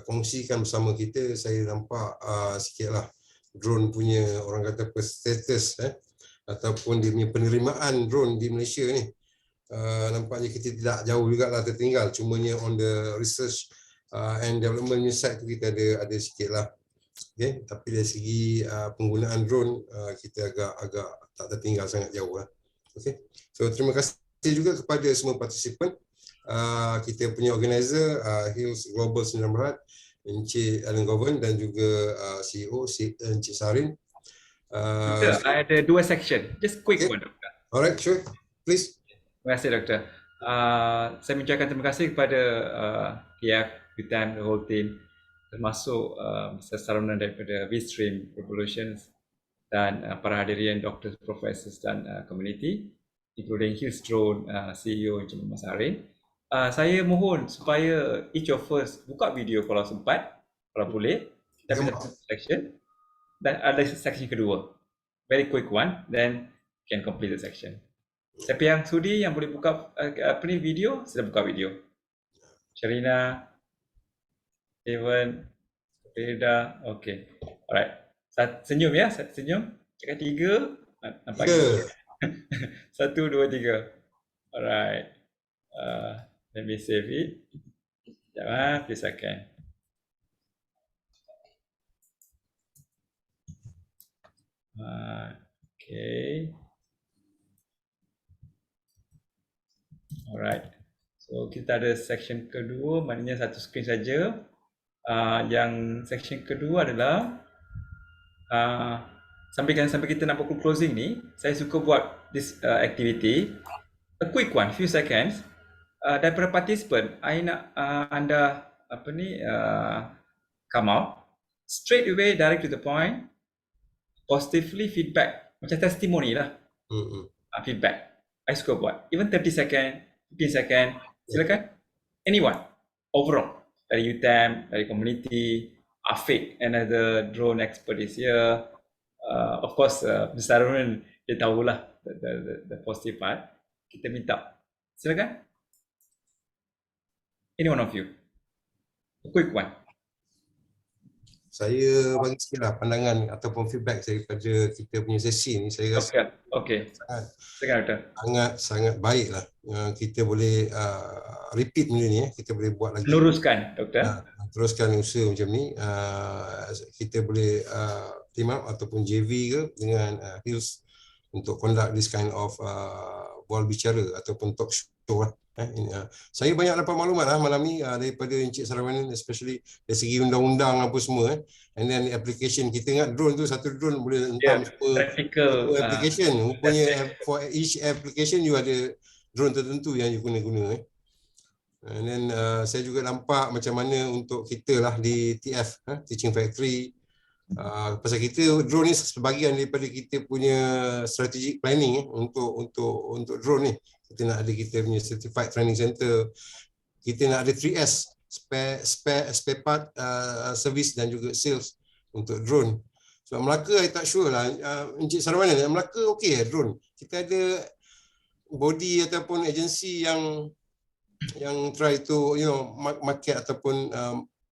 kongsikan bersama kita. Saya nampak sikitlah drone punya orang kata status ataupun dia punya penerimaan drone di Malaysia ni. Nampaknya kita tidak jauh jugalah tertinggal, cumanya on the research and development side tu kita ada sikitlah. Okay, tapi dari segi penggunaan drone kita agak tak tertinggal sangat jauh lah. Okay, so terima kasih juga kepada semua partisipan. Kita punya organizer Hills Global Sdn Bhd, Encik Lengovan dan juga CEO Encik Sarin. I ada 2 section, just quick one, Doktor. Alright, sure, please. Terima kasih, Doktor. Saya mengucapkan terima kasih kepada PF, UTM, the whole team, termasuk Mr. Saravanan daripada V-Stream Revolutions dan para hadirin, Doctors, Professors dan community, including Hills Drone CEO Encik Muhammad Sarin. Saya mohon supaya each of us buka video kalau sempat, kalau boleh. Kita ada section dan ada section kedua. Very quick one, then can complete the section. Siapa yang sudi yang boleh buka video, sila buka video. Sharina, Evan, Reda, okay. Alright. Senyum ya, senyum. Cakap 3, nampak 1, 2, 3. Alright. Let me save it. Sekejap, please second. Okay. Alright. So kita ada section kedua, maknanya satu screen saja. Yang section kedua adalah sampai kita nak pukul closing ni, saya suka buat this activity, a quick one, few seconds. Daripada participant, I nak anda come out straight away, direct to the point, positively feedback, macam testimoni lah. Feedback. I suka buat, even 30 second, 15 second, silakan. Anyone, overall, dari UTM, dari community, Afiq, another drone expert is here. Of course, Mr. Saravanan, dia tahulah the positive part. Kita minta, silakan. Any one of you, a quick one. Saya bagi sikitlah pandangan ataupun feedback saya pada kita punya sesi ni. Saya rasa sangat baiklah. Kita boleh repeat benda ni, kita boleh buat lagi. Luruskan, Doktor. Teruskan usaha macam ni. Kita boleh team up ataupun JV ke dengan Hills untuk conduct this kind of bual bicara ataupun talk show lah. Saya banyak dapat maklumat malam ni daripada Encik Saravanan, especially dari segi undang-undang apa semua, and then application. Kita ingat drone tu satu drone boleh hentam practical application. Rupanya for each application you ada drone tertentu yang you guna. And then saya juga nampak macam mana untuk kita lah di TF, Teaching Factory, pasal kita drone ni sebahagian daripada kita punya strategic planning untuk drone ni. Kita nak ada kita punya certified training center, kita nak ada 3S, spare part, service dan juga sales untuk drone. Sebab Melaka I tak sure lah, Encik Saravanan, Melaka okey drone. Kita ada body ataupun agensi yang try to market ataupun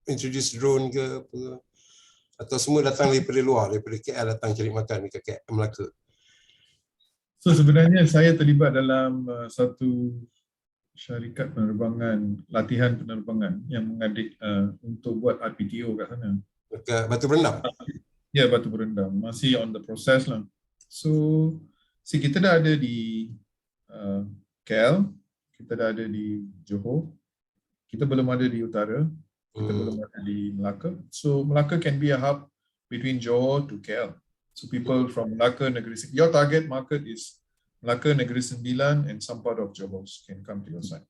introduce drone ke apa, atau semua datang daripada luar, daripada KL datang cari makan dekat Melaka. So sebenarnya saya terlibat dalam satu syarikat penerbangan, latihan penerbangan yang mengadik untuk buat RPTO kat sana. Dekat Batu Berendam? Ya, Batu Berendam. Masih on the process lah. So Kita dah ada di KL, kita dah ada di Johor, kita belum ada di utara, kita belum ada di Melaka. So Melaka can be a hub between Johor to KL. So people from Melaka, Negeri Sembilan, your target market is Melaka, Negeri Sembilan, and some part of Johor can come to your side.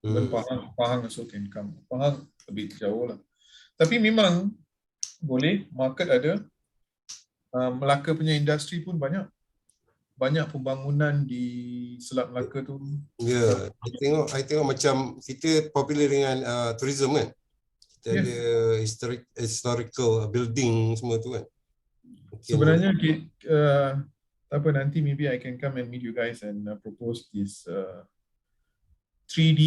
Even Pahang also can come. Pahang a bit jauh lah. Tapi memang boleh, market ada. Melaka punya industri pun banyak. Banyak pembangunan di Selat Melaka tu. Ya, I tengok macam kita popular dengan tourism kan. Kita ada historical building semua tu kan. Sebenarnya apa nanti maybe I can come and meet you guys and propose this 3D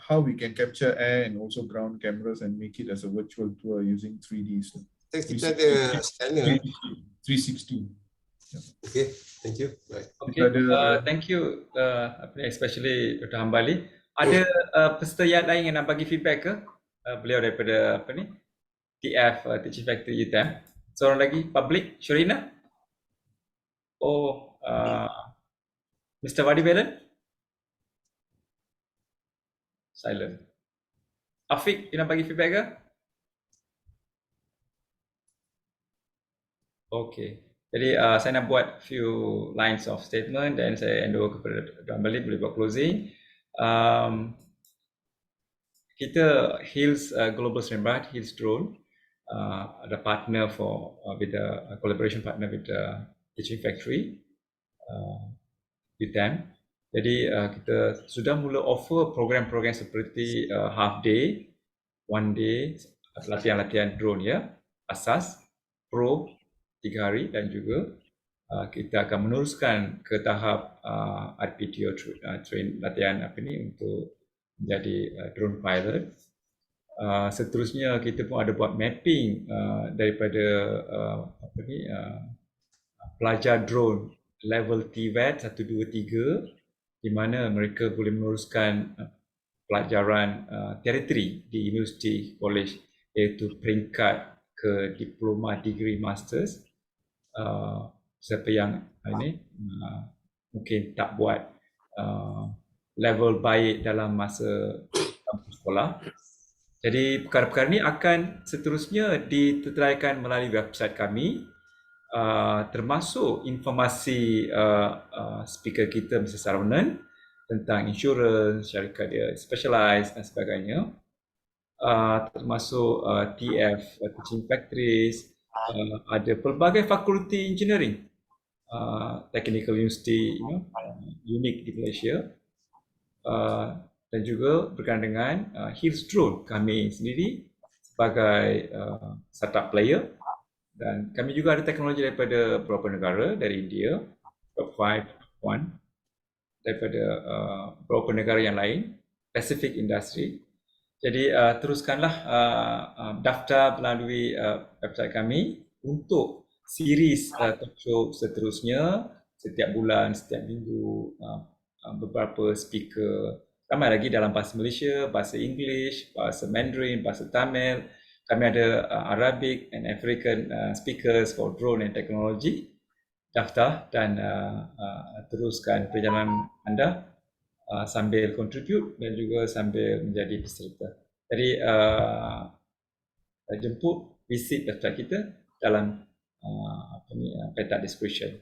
how we can capture air and also ground cameras and make it as a virtual tour using 3D. So kita ada scanner. 360. Okay, thank you. Right. Okay, thank you, especially Dr. Hambali. Ada peserta yang lain yang nak bagi feedback ke? Beliau daripada TF, Teaching Factory UTM. Seorang lagi, public, Shurina? Oh, Mr. Wadi Belen? Silent. Afiq, you nak bagi feedback ke? Okay. Jadi saya nak buat few lines of statement dan saya hand over kepada Dr. Hambali boleh buat closing. Kita Hills Global Sembat, Hills Drone, ada partner with the collaboration partner with the Teaching Factory, UTM. Jadi kita sudah mula offer program-program seperti half day, one day, latihan-latihan drone ya, asas, pro, 3 hari dan juga kita akan meneruskan ke tahap RPTO train latihan untuk menjadi drone pilot. Seterusnya kita pun ada buat mapping daripada pelajar drone level TVET 1, 2, 3 di mana mereka boleh meneruskan pelajaran tertiary di universiti college iaitu peringkat ke diploma, degree, masters. Siapa yang mungkin tak buat level baik dalam masa sekolah. Jadi perkara-perkara ini akan seterusnya diteraikan melalui website kami, termasuk informasi speaker kita Mr. Saravanan tentang insurans, syarikat dia specialized dan sebagainya, termasuk TF, Teaching Factories, ada pelbagai fakulti engineering, technical university unik di Malaysia, dan juga berkaitan dengan Hills Drone kami sendiri sebagai startup player, dan kami juga ada teknologi daripada beberapa negara, dari India, top 5, top 1, daripada beberapa negara yang lain, Pacific Industry. Jadi teruskanlah daftar melalui website kami untuk series talk show seterusnya, setiap bulan, setiap minggu, beberapa speaker. Ramai lagi dalam bahasa Malaysia, bahasa English, bahasa Mandarin, bahasa Tamil. Kami ada Arabic and African speakers for drone and technology. Daftar dan teruskan perjalanan anda sambil contribute dan juga sambil menjadi peserta. Jadi jemput visit website kita dalam peta description.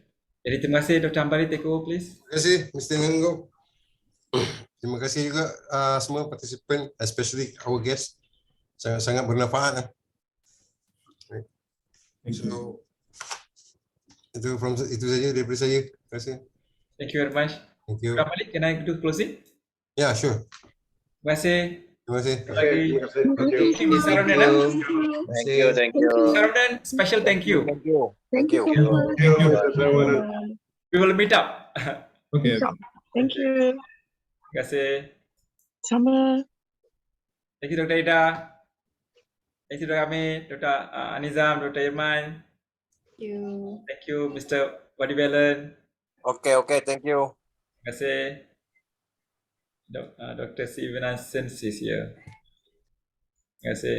Jadi terima kasih Dr. Hambali, take over please. Terima kasih Mr. Mengo. Terima kasih juga semua participant, especially our guest. Sangat-sangat bermanfaat. So, itu saja daripada saya. Terima kasih. Thank you very much. Thank you. Dr. Hambali, can I do closing? Yeah, sure. Terima kasih. Terima kasih. Terima kasih. Thank you, Mr. Saravanan. Thank you. Saravanan, special thank you. Thank you. We will meet up. Okay. Thank you. Terima kasih. Sama. Thank you Dr. Ida. Thank you Dr. Hamid, Dr. Anizam, Dr. Irman. Thank you Mr. Wadi Belen. Okay, thank you. Terima kasih. Dr. Sivan Sensis here. Terima kasih.